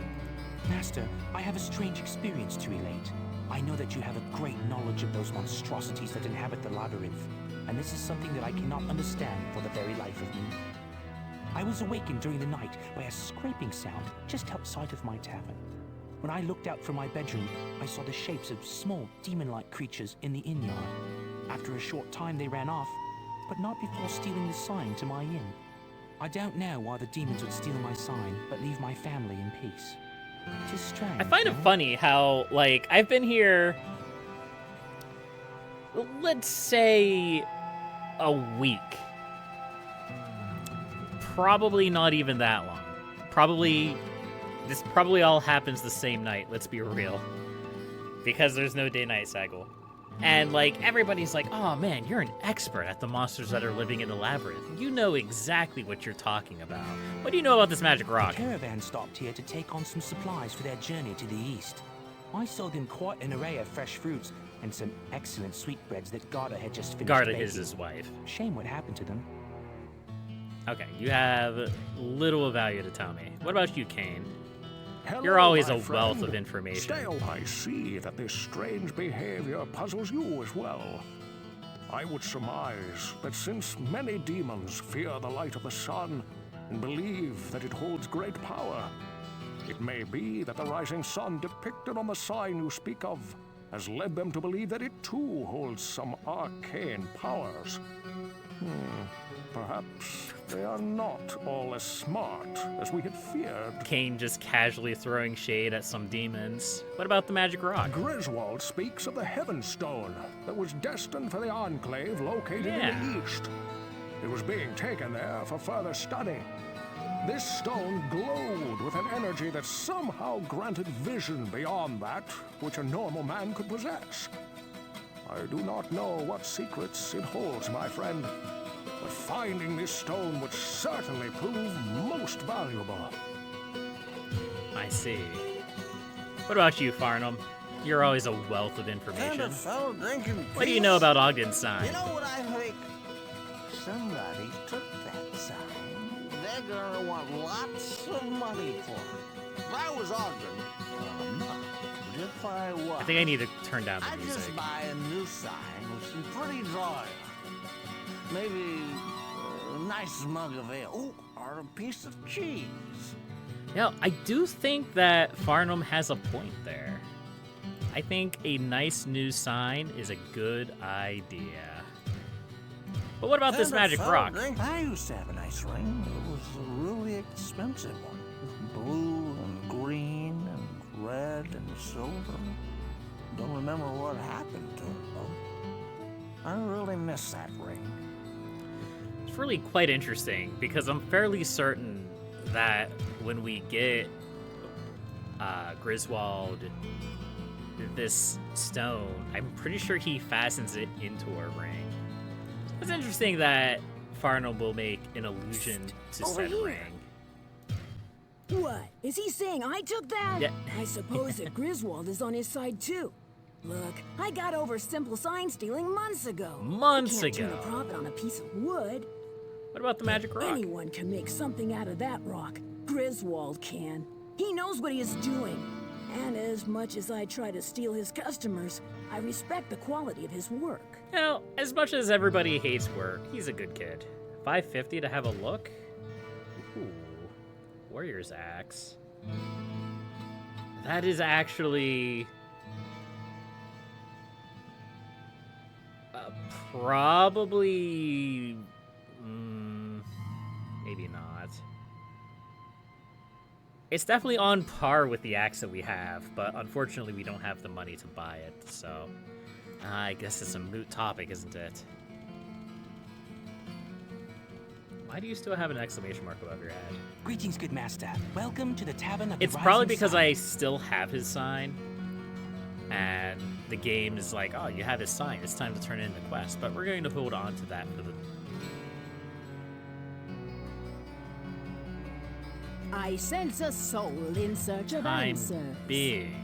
Master, I have a strange experience to relate. I know that you have a great knowledge of those monstrosities that inhabit the labyrinth. and this is something that I cannot understand for the very life of me. I was awakened during the night by a scraping sound just outside of my tavern. When I looked out from my bedroom, I saw the shapes of small demon-like creatures in the inn yard. After a short time, they ran off, but not before stealing the sign to my inn. I don't know why the demons would steal my sign, but leave my family in peace. It is strange. I find it funny how, like, I've been here, let's say, a week. Probably not even that long. This probably all happens the same night, let's be real. Because there's no day-night cycle. And, like, everybody's like, oh, man, you're an expert at the monsters that are living in the labyrinth. You know exactly what you're talking about. What do you know about this magic rock? The caravan stopped here to take on some supplies for their journey to the east. I sold them quite an array of fresh fruits and some excellent sweetbreads that Garda had just finished Garda baking. is his wife. Shame what happened to them. Okay, you have little of value to tell me. What about you, Kane? Hello, You're always my a wealth friend. of information. Still, I see that this strange behavior puzzles you as well. I would surmise that since many demons fear the light of the sun and believe that it holds great power, it may be that the rising sun depicted on the sign you speak of has led them to believe that it too holds some arcane powers. Perhaps they are not all as smart as we had feared. Kane just casually throwing shade at some demons. What about the magic rock? Griswold speaks of the Heaven Stone that was destined for the Enclave located in Yeah. the east. It was being taken there for further study. This stone glowed with an energy that somehow granted vision beyond that which a normal man could possess. I do not know what secrets it holds, my friend, but finding this stone would certainly prove most valuable. I see. What about you, Farnham? You're always a wealth of information. fellow drinking What do you know about Ogden's sign? You know what I think? Somebody took that sign. They're gonna want lots of money for it. If I was Ogden, I'm not. But if I was, I think I need to turn down the I'd music. just buy a new sign with some pretty drawing. Maybe a nice mug of ale. Ooh, or a piece of cheese. Yeah, I do think that Farnham has a point there. I think a nice new sign is a good idea. But what about this magic rock? I used to have a nice ring. It was a really expensive one. Blue and green and red and silver. Don't remember what happened to it, though. I really miss that ring. It's really quite interesting because I'm fairly certain that when we get Griswold this stone, I'm pretty sure he fastens it into a ring. It's interesting that Farnham will make an allusion to Over said here. ring. What? Is he saying I took that? Yeah. I suppose that Griswold is on his side too. Look, I got over simple sign stealing months ago. Months I can't ago. turn a profit on a piece of wood. What about the magic rock? Anyone can make something out of that rock. Griswold can. He knows what he is doing. And as much as I try to steal his customers, I respect the quality of his work. You know, as much as everybody hates work, he's a good kid. $5.50 to have a look? Ooh, Warrior's Axe. That is actually... probably... maybe not. It's definitely on par with the axe that we have, but unfortunately we don't have the money to buy it, so... I guess it's a moot topic, isn't it? Why do you still have an exclamation mark above your head? Greetings, good master. Welcome to the Tavern of the It's probably Rising because Sun. I still have his sign, and the game is like, oh, you have his sign, it's time to turn in the quest, but we're going to hold on to that for the... I sense a soul in search of time answers. being.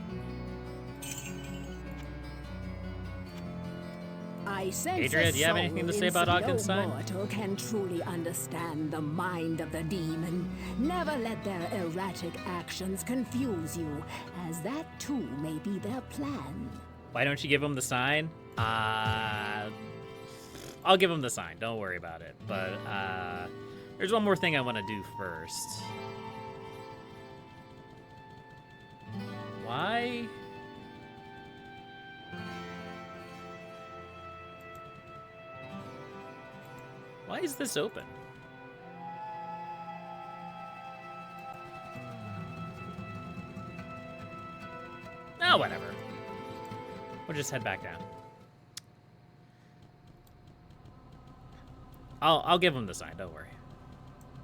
I sense Adria, a do you have soul anything to say in about search- Ogden's No sign? mortal can truly understand the mind of the demon. Never let their erratic actions confuse you, as that too may be their plan. Why don't you give him the sign? I'll give him the sign. Don't worry about it. But there's one more thing I want to do first. Why? Why is this open? Oh, whatever. We'll just head back down. I'll give him the sign, don't worry.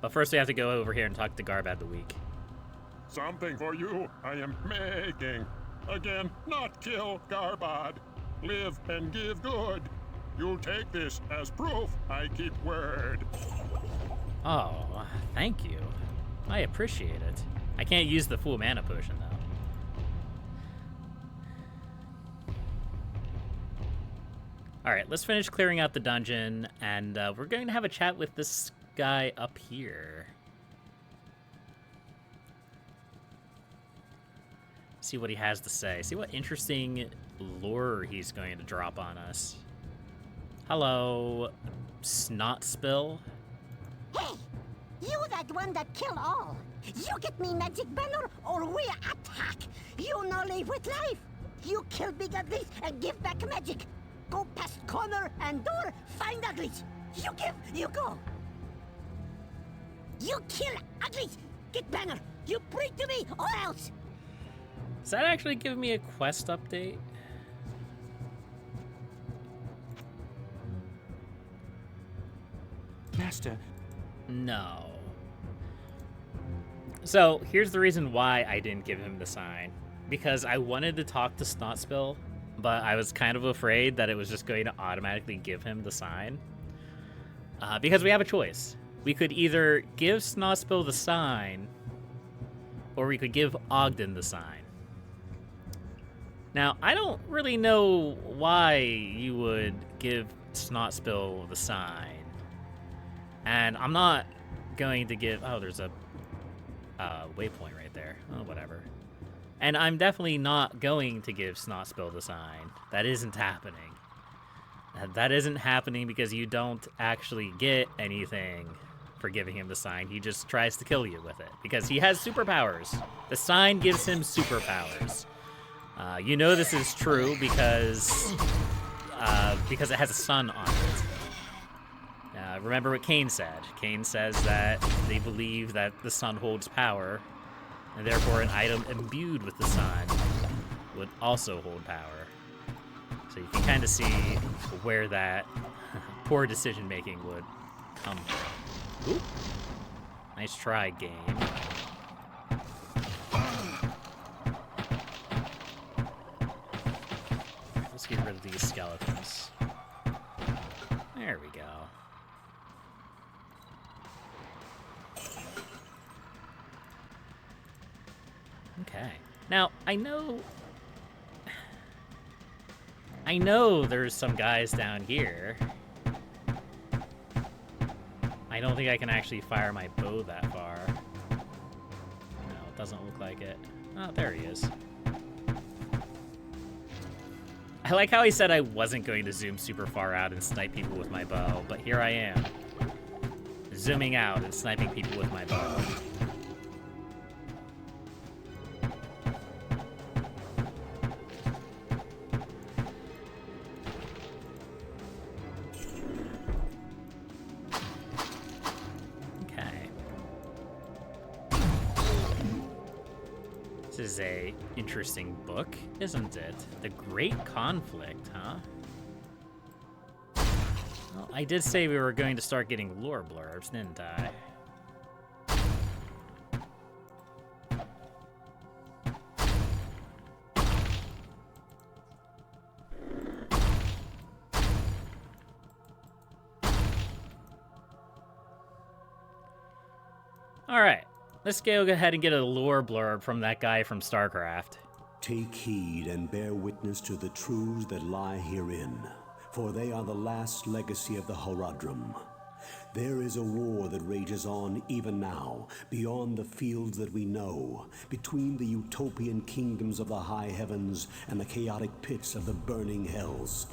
But first we have to go over here and talk to Garbad the Weak. Something for you I am making. Again, not kill Garbad. Live and give good. You'll take this as proof I keep word. Oh, thank you. I appreciate it. I can't use the full mana potion, though. Alright, let's finish clearing out the dungeon, and we're going to have a chat with this guy up here. See what he has to say. See what interesting lore he's going to drop on us. Hello, Snot Spill. Hey, you that one that kill all. You get me magic banner or we attack. You no live with life. You kill big uglies and give back magic. Go past corner and door, find uglies. You give, you go. You kill uglies, get banner. You bring to me or else. Does that actually give me a quest update? Master, No. So, here's the reason why I didn't give him the sign. Because I wanted to talk to Snotspill, but I was kind of afraid that it was just going to automatically give him the sign. Because we have a choice. We could either give Snotspill the sign, or we could give Ogden the sign. Now, I don't really know why you would give Snotspill the sign. And I'm not going to give... Oh, there's a waypoint right there. Oh, whatever. And I'm definitely not going to give Snotspill the sign. That isn't happening. That isn't happening because you don't actually get anything for giving him the sign. He just tries to kill you with it because he has superpowers. The sign gives him superpowers. You know this is true because it has a sun on it. Remember what Cain said. Cain says that they believe that the sun holds power, and therefore an item imbued with the sun would also hold power. So you can kind of see where that poor decision-making would come from. Ooh. Nice try, game. Let's get rid of these skeletons. There we go. Okay. Now, I know there's some guys down here. I don't think I can actually fire my bow that far. No, it doesn't look like it. Oh, there he is. I like how he said I wasn't going to zoom super far out and snipe people with my bow, but here I am. Zooming out and sniping people with my bow. This is a interesting book, isn't it? The Great Conflict, huh? Well, I did say we were going to start getting lore blurbs, didn't I? All right. Let's go ahead and get a lore blurb from that guy from StarCraft. Take heed and bear witness to the truths that lie herein, for they are the last legacy of the Horadrim. There is a war that rages on even now, beyond the fields that we know, between the utopian kingdoms of the high heavens and the chaotic pits of the burning hells.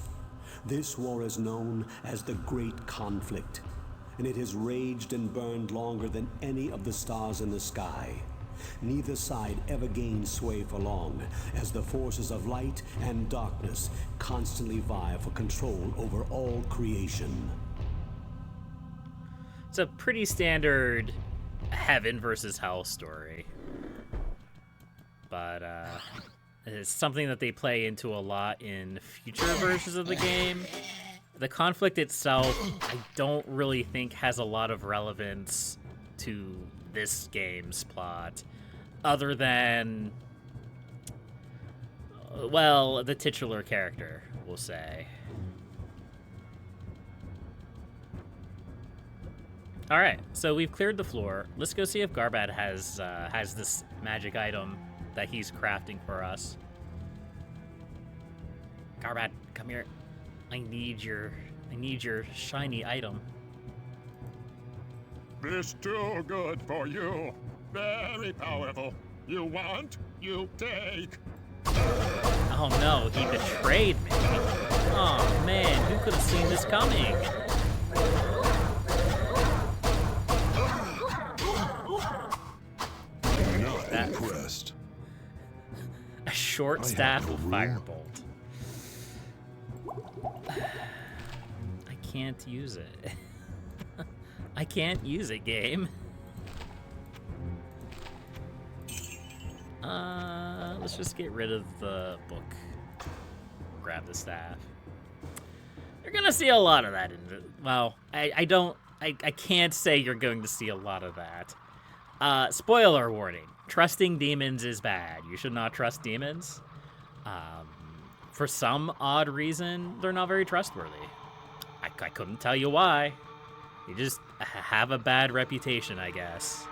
This war is known as the Great Conflict, and it has raged and burned longer than any of the stars in the sky. Neither side ever gained sway for long, as the forces of light and darkness constantly vie for control over all creation. It's a pretty standard heaven versus hell story. But it's something that they play into a lot in future versions of the game. The conflict itself, I don't really think has a lot of relevance to this game's plot, other than, well, the titular character, we'll say. All right, so we've cleared the floor. Let's go see if Garbad has this magic item that he's crafting for us. Garbad, come here. I need your shiny item. This too good for you. Very powerful. You want, you take. Oh no, he betrayed me. Oh man, who could have seen this coming? Not impressed. A short staff firebolt. I can't use it. I can't use it, game. Let's just get rid of the book. Grab the staff. You're gonna see a lot of that in the, well, I can't say you're going to see a lot of that. Spoiler warning. Trusting demons is bad. You should not trust demons. For some odd reason, they're not very trustworthy. I couldn't tell you why. They just have a bad reputation, I guess.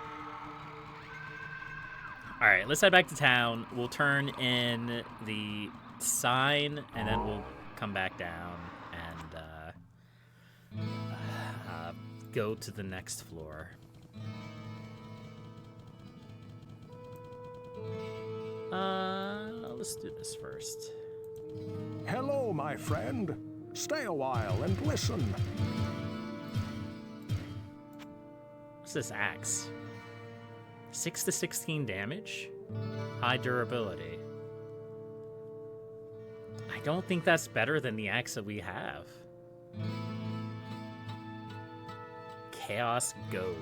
All right, let's head back to town. We'll turn in the sign, and then we'll come back down and go to the next floor. Let's do this first. Hello, my friend. Stay a while and listen. What's this axe? 6 to 16 damage? High durability. I don't think that's better than the axe that we have. Chaos Goad.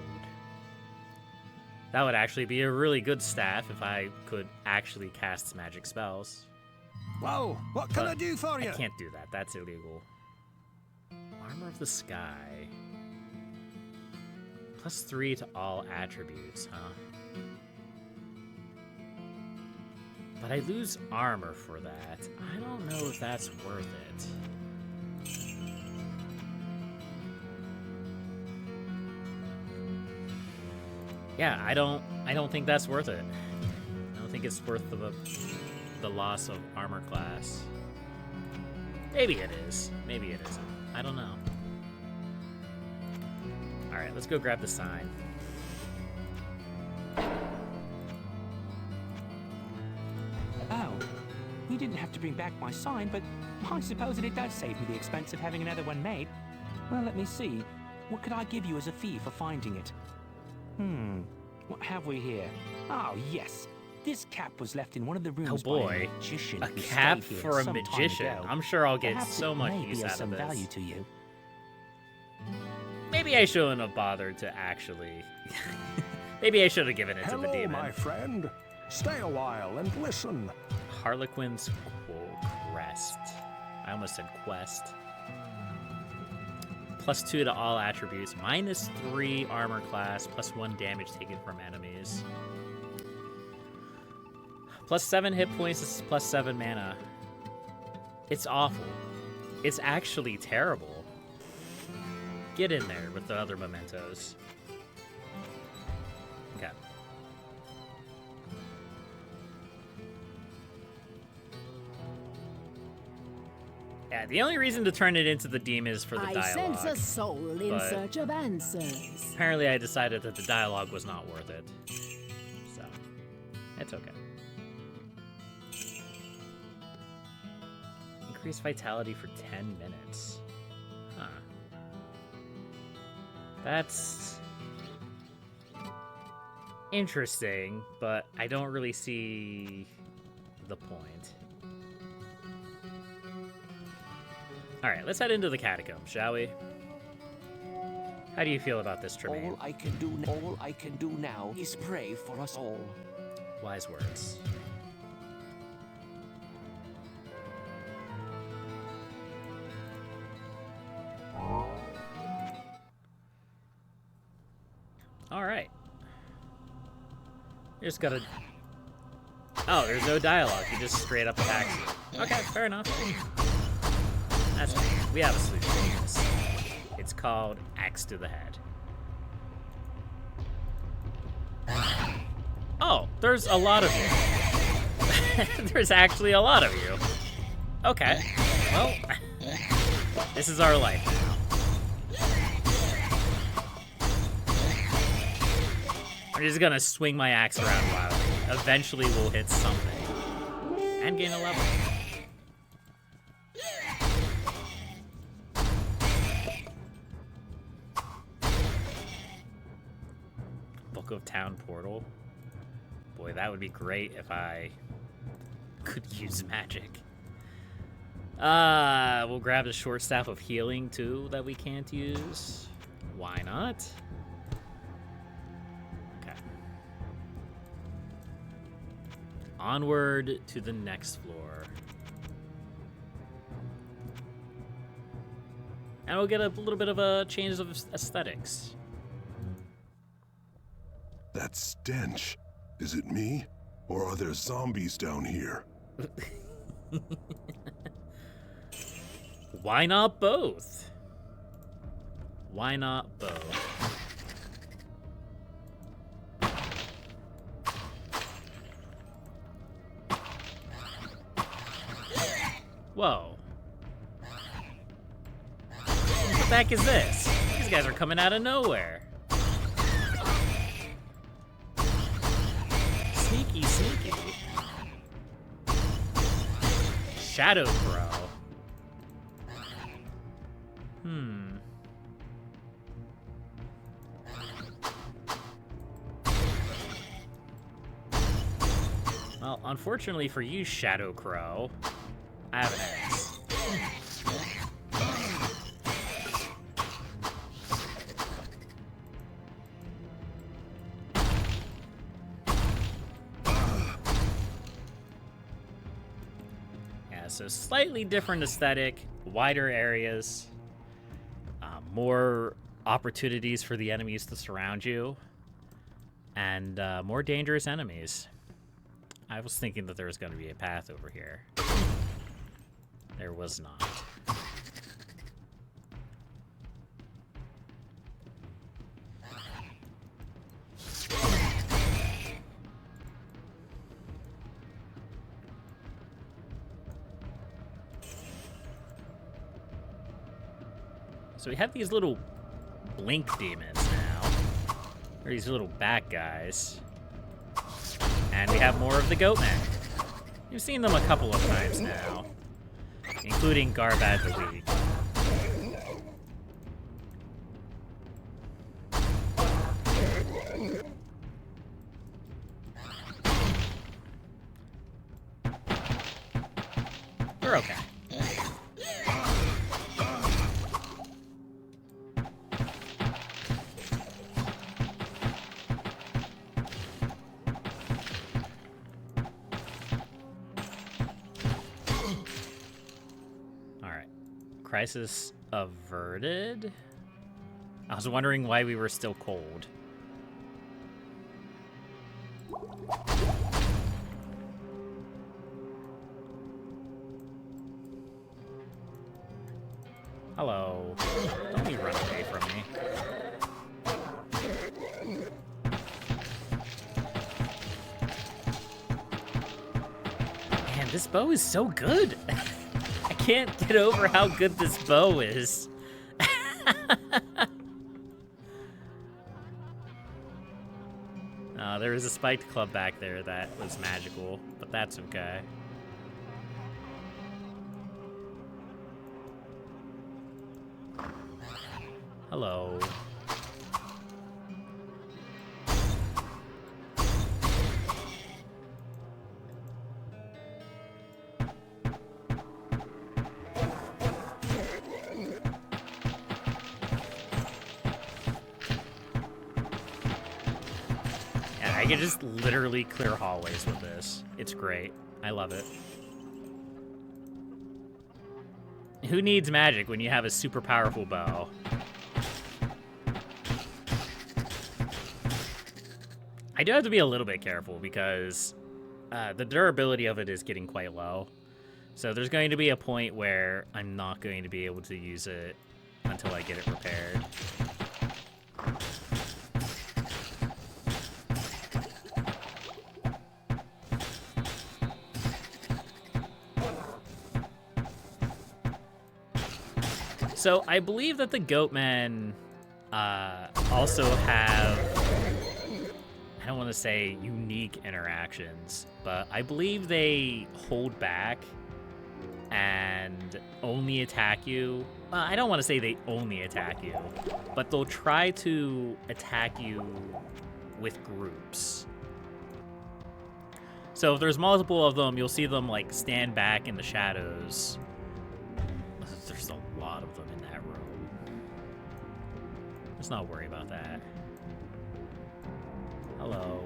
That would actually be a really good staff if I could actually cast magic spells. Whoa, what can I do for you? I can't do that. That's illegal. Armor of the Sky. +3 to all attributes, huh? But I lose armor for that. I don't know if that's worth it. Yeah, I don't think that's worth it. I don't think it's worth the loss of armor class. Maybe it is. Maybe it isn't. I don't know. Alright, let's go grab the sign. Oh, you didn't have to bring back my sign, but I suppose that it does save me the expense of having another one made. Well, let me see. What could I give you as a fee for finding it? What have we here? Oh, yes. This cap was left in one of the rooms Oh boy, by a magician a who cap stayed here for a some time magician. ago. I'm sure I'll get Perhaps so it much may use be of out some of value this. to you. Maybe I shouldn't have bothered to actually. Maybe I should have given it to the Hello, demon. my friend. Stay a while and listen. Harlequin's Crest. I almost said quest. +2 to all attributes. -3 armor class. +1 damage taken from enemies. +7 hit points. +7 mana. It's awful. It's actually terrible. Get in there with the other mementos. Okay. Yeah, the only reason to turn it into the demon is for the I dialogue. sense a soul in but- search of answers. Apparently I decided that the dialogue was not worth it. So, it's okay. Increase vitality for 10 minutes. Huh. That's interesting, but I don't really see the point. Alright, let's head into the catacombs, shall we? How do you feel about this, Tremaine? All I can do now is pray for us all. Wise words. Alright. You just gotta... Oh, there's no dialogue. He just straight up attacks you. Okay, fair enough. That's fine. We have a solution for this. It's called Axe to the Head. Oh, there's a lot of you. There's actually a lot of you. Okay. Well, this is our life now. I'm just gonna swing my axe around wildly. Eventually we'll hit something. And gain a level. Book of Town Portal. Boy, that would be great if I could use magic. We'll grab the short staff of healing too that we can't use. Why not? Okay. Onward to the next floor. And we'll get a little bit of a change of aesthetics. That stench. Is it me? Or are there zombies down here? Why not both? Why not both? Whoa. What the heck is this? These guys are coming out of nowhere. Sneaky, sneaky. Shadow Crow. Well, unfortunately for you, Shadow Crow, I have an axe. Yeah, so slightly different aesthetic, wider areas, more opportunities for the enemies to surround you, and more dangerous enemies. I was thinking that there was going to be a path over here. There was not. So we have these little blink demons now. Or these little bat guys. And we have more of the Goatmen. You've seen them a couple of times now, including Garbad the Weak. We're okay. Crisis averted? I was wondering why we were still cold. Hello. Don't you run away from me. Man, this bow is so good. I can't get over how good this bow is. There was a spiked club back there that was magical, but that's okay. Hello. Yeah, I can just literally clear hallways with this. It's great. I love it. Who needs magic when you have a super powerful bow? I do have to be a little bit careful because the durability of it is getting quite low. So there's going to be a point where I'm not going to be able to use it until I get it repaired. So I believe that the Goatmen also have, I don't want to say unique interactions, but I believe they hold back and only attack you. Well, I don't want to say they only attack you, but they'll try to attack you with groups. So if there's multiple of them, you'll see them like stand back in the shadows. There's a lot of them in that room. Let's not worry about that. Hello.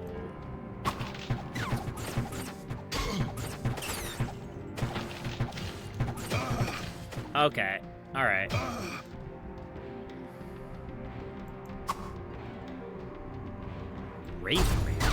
Okay. All right. Wraith Reader.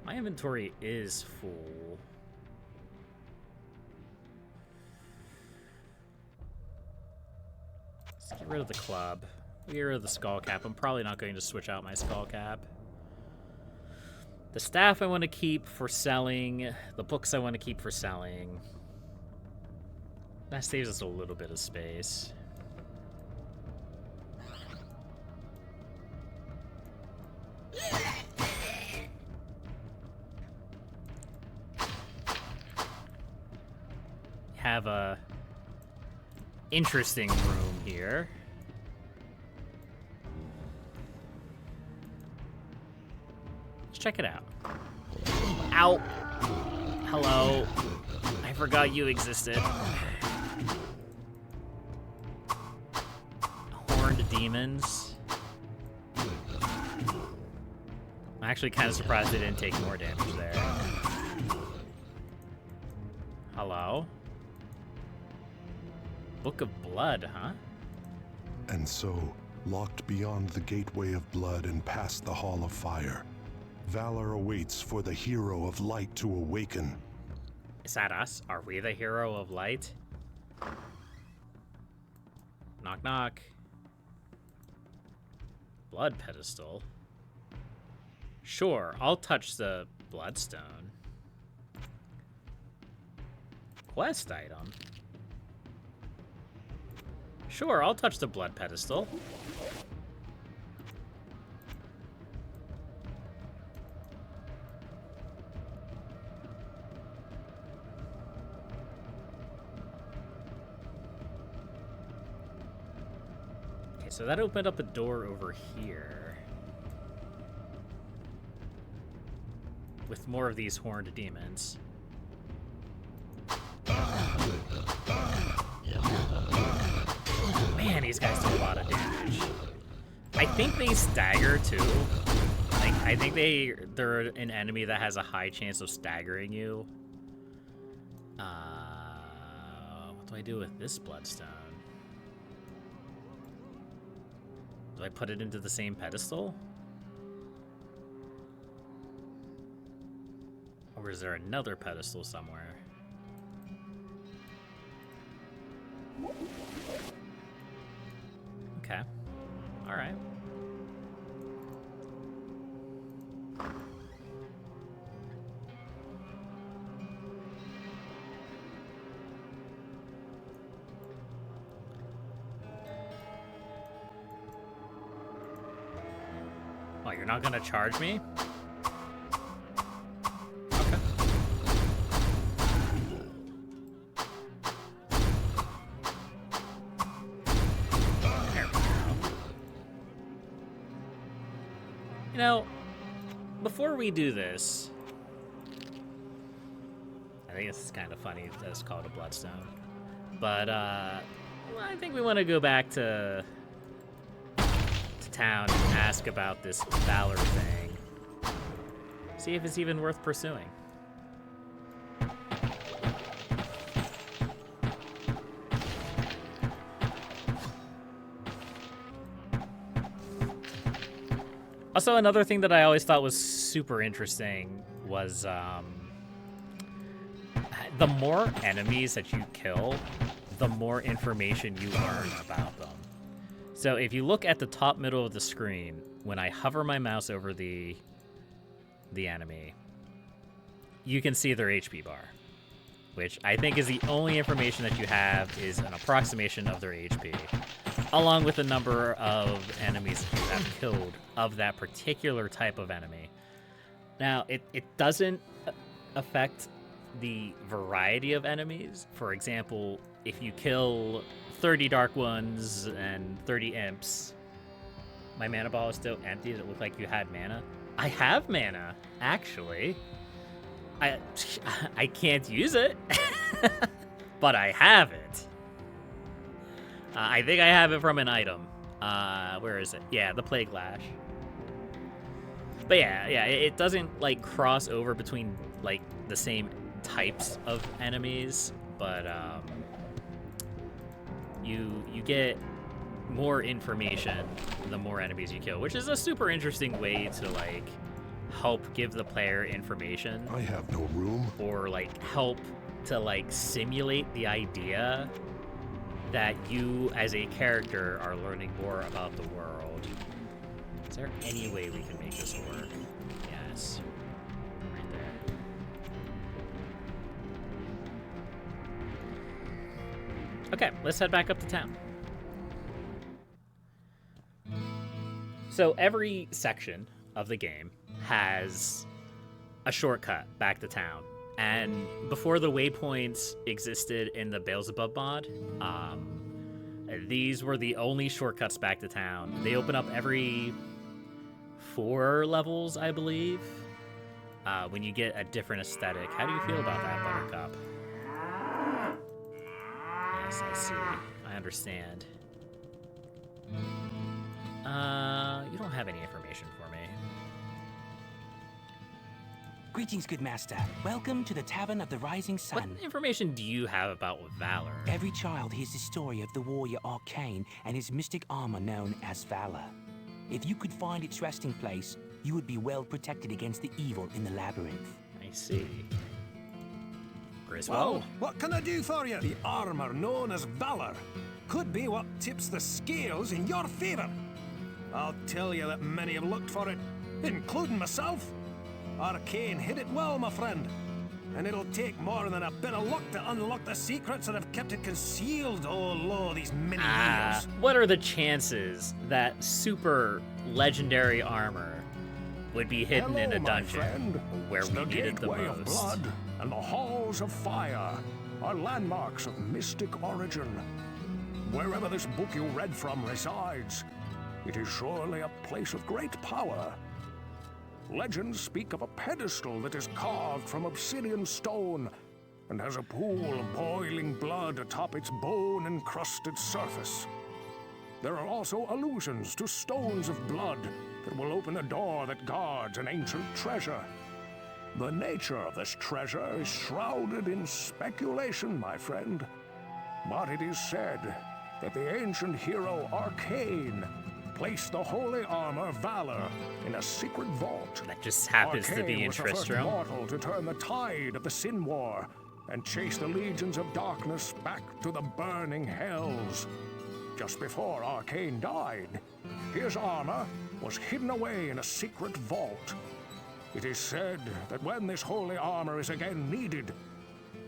My inventory is full. Let's get rid of the club. Get rid of the skull cap. I'm probably not going to switch out my skull cap. The staff I want to keep for selling. The books I want to keep for selling. That saves us a little bit of space. Have a interesting room here. Let's check it out. Ow! Hello. I forgot you existed. Horned demons. I'm actually kind of surprised they didn't take more damage there. Hello? Book of Blood, huh? And so, locked beyond the gateway of blood and past the Hall of Fire, valor awaits for the hero of light to awaken. Is that us? Are we the hero of light? Knock, knock. Blood pedestal. Sure, I'll touch the bloodstone. Quest item. Sure, I'll touch the blood pedestal. Okay, so that opened up a door over here. With more of these horned demons. Man, these guys do a lot of damage. I think they stagger too. Like, I think they're an enemy that has a high chance of staggering you. What do I do with this bloodstone? Do I put it into the same pedestal? Or is there another pedestal somewhere? right. Oh, you're not gonna charge me? Okay. There we go. You know, before we do this, I think this is kind of funny that it's called a bloodstone. But, well, I think we want to go back to town and ask about this Valor thing. See if it's even worth pursuing. Also, another thing that I always thought was super interesting was the more enemies that you kill, the more information you learn about them. So if you look at the top middle of the screen, when I hover my mouse over the enemy, you can see their HP bar, which I think is the only information that you have is an approximation of their HP, along with the number of enemies that you have killed of that particular type of enemy. Now, it doesn't affect the variety of enemies. For example, if you kill 30 Dark Ones and 30 Imps, my mana ball is still empty. Does it look like you had mana? I have mana, actually. I can't use it, but I have it. I think I have it from an item. Where is it? Yeah, the Plague Lash. But yeah, it doesn't like cross over between like the same types of enemies, but you get more information the more enemies you kill, which is a super interesting way to like help give the player information. I have no room. Or like help to like simulate the idea that you as a character are learning more about the world. Is there any way we can make this work? Yes. Right there. Okay, let's head back up to town. So every section of the game has a shortcut back to town. And before the waypoints existed in the Belzebub mod, these were the only shortcuts back to town. They open up every 4 levels, I believe, when you get a different aesthetic. How do you feel about that, Buttercup? Yes, I see. I understand. You don't have any information for me. Greetings, good master. Welcome to the Tavern of the Rising Sun. What information do you have about Valor? Every child hears the story of the warrior Arcane and his mystic armor known as Valor. If you could find its resting place, you would be well protected against the evil in the labyrinth. I see. Griswold? Well, what can I do for you? The armor known as Valor could be what tips the scales in your favor. I'll tell you that many have looked for it, including myself. Arcane hid it well, my friend. And it'll take more than a bit of luck to unlock the secrets that have kept it concealed these many years. What are the chances that super legendary armor would be hidden in a dungeon where we needed the gateway of most? blood and the halls of fire are landmarks of mystic origin. Wherever this book you read from resides, it is surely a place of great power. Legends speak of a pedestal that is carved from obsidian stone and has a pool of boiling blood atop its bone-encrusted surface. There are also allusions to stones of blood that will open a door that guards an ancient treasure. The nature of this treasure is shrouded in speculation, my friend. But it is said that the ancient hero Arcane placed the holy armor Valor in a secret vault. That just happens to be in was the first Tristram. mortal to turn the tide of the Sin War and chase the legions of darkness back to the burning hells. Just before Arcane died, his armor was hidden away in a secret vault. It is said that when this holy armor is again needed,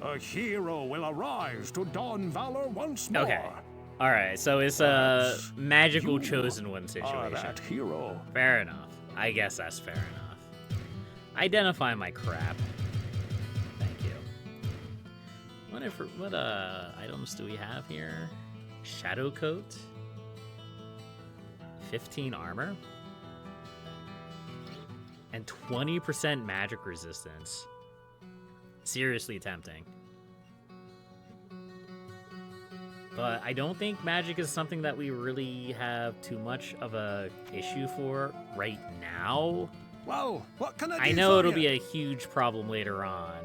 a hero will arise to don valor once more. Okay. All right. So it's a magical chosen one Are situation. that hero. Fair enough. I guess that's fair enough. Identify my crap. Thank you. What items do we have here? Shadow coat. 15 armor. And 20% magic resistance. Seriously tempting. But I don't think magic is something that we really have too much of a issue for right now. Well, what can I do I know for it'll you? be a huge problem later on.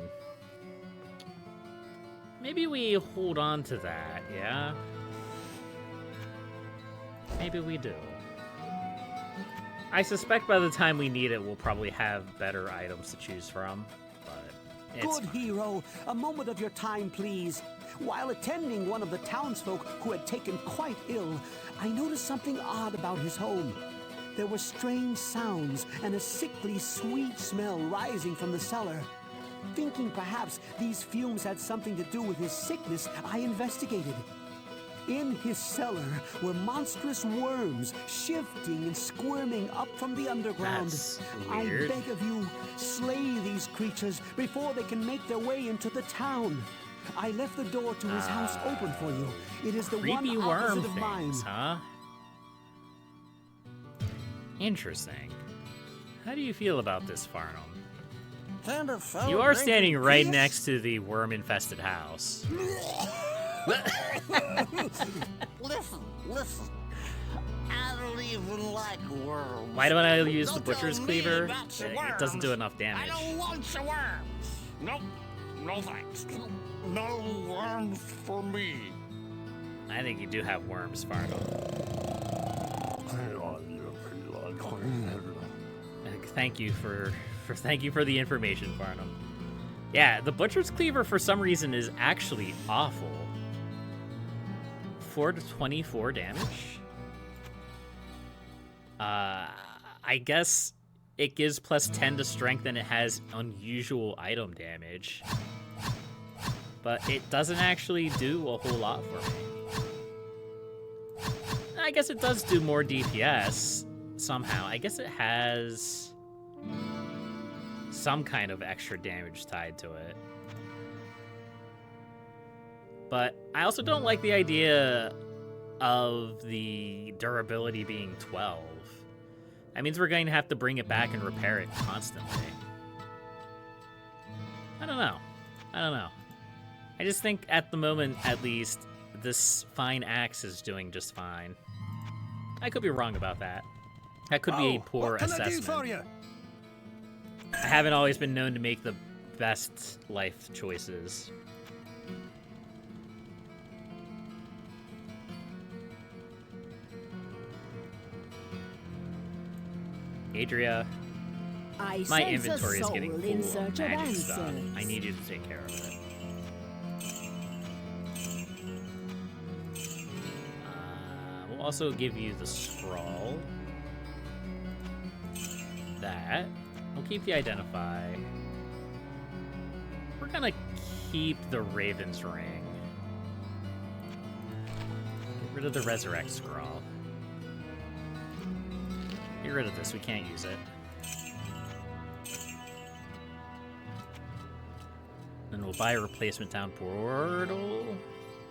Maybe we hold on to that, yeah? Maybe we do. I suspect by the time we need it, we'll probably have better items to choose from. But it's Good hero, a moment of your time, please. While attending one of the townsfolk who had taken quite ill, I noticed something odd about his home. There were strange sounds and a sickly sweet smell rising from the cellar. Thinking perhaps these fumes had something to do with his sickness, I investigated. In his cellar were monstrous worms shifting and squirming up from the underground. That's I weird. beg of you, slay these creatures before they can make their way into the town. I left the door to his house open for you. It is the creepy one worm opposite of mine. things, huh? Interesting. How do you feel about this, Farnham? Kind of felt You are like standing a right kiss. next to the worm-infested house. Listen. I don't even like worms. Why don't I use the Don't butcher's tell me cleaver? about your It doesn't do worms. enough damage. I don't want your worms. Nope. No thanks. No worms for me. I think you do have worms, Farnham. Thank you for the information, Farnham. Yeah, the butcher's cleaver for some reason is actually awful. 4 to 24 damage. I guess it gives plus 10 to strength and it has unusual item damage. But it doesn't actually do a whole lot for me. I guess it does do more DPS somehow. I guess it has some kind of extra damage tied to it. But I also don't like the idea of the durability being 12. That means we're going to have to bring it back and repair it constantly. I don't know. I just think at the moment, at least, this fine axe is doing just fine. I could be wrong about that. That could be a poor what can assessment. I do for you? I haven't always been known to make the best life choices. Adria, I my sense a inventory is soul getting in full of search of magic stuff. answers. I need you to take care of it. We'll also give you the scroll. That. We'll keep the identify. We're gonna keep the Raven's Ring. Get rid of the Resurrect scroll. Get rid of this, we can't use it. Then we'll buy a replacement town portal.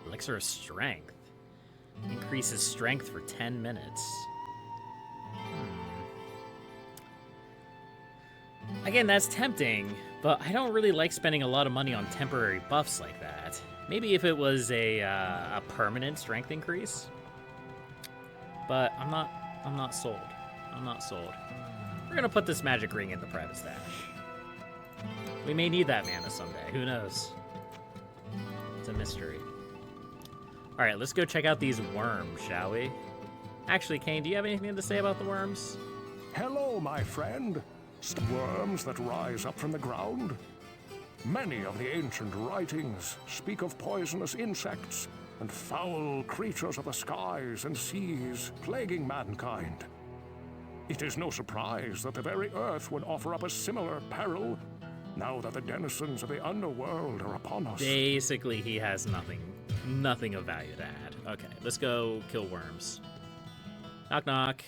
Elixir of Strength. Increases strength for 10 minutes. Again, that's tempting, but I don't really like spending a lot of money on temporary buffs like that. Maybe if it was a permanent strength increase. But I'm not sold. I'm not sold. We're gonna put this magic ring in the private stash. We may need that mana someday. Who knows? It's a mystery. All right, let's go check out these worms, shall we? Actually, Kane, do you have anything to say about the worms? Hello, my friend. Worms that rise up from the ground. Many of the ancient writings speak of poisonous insects and foul creatures of the skies and seas plaguing mankind. It is no surprise that the very earth would offer up a similar peril, now that the denizens of the underworld are upon us. Basically, he has nothing of value to add. Okay, let's go kill worms. Knock knock.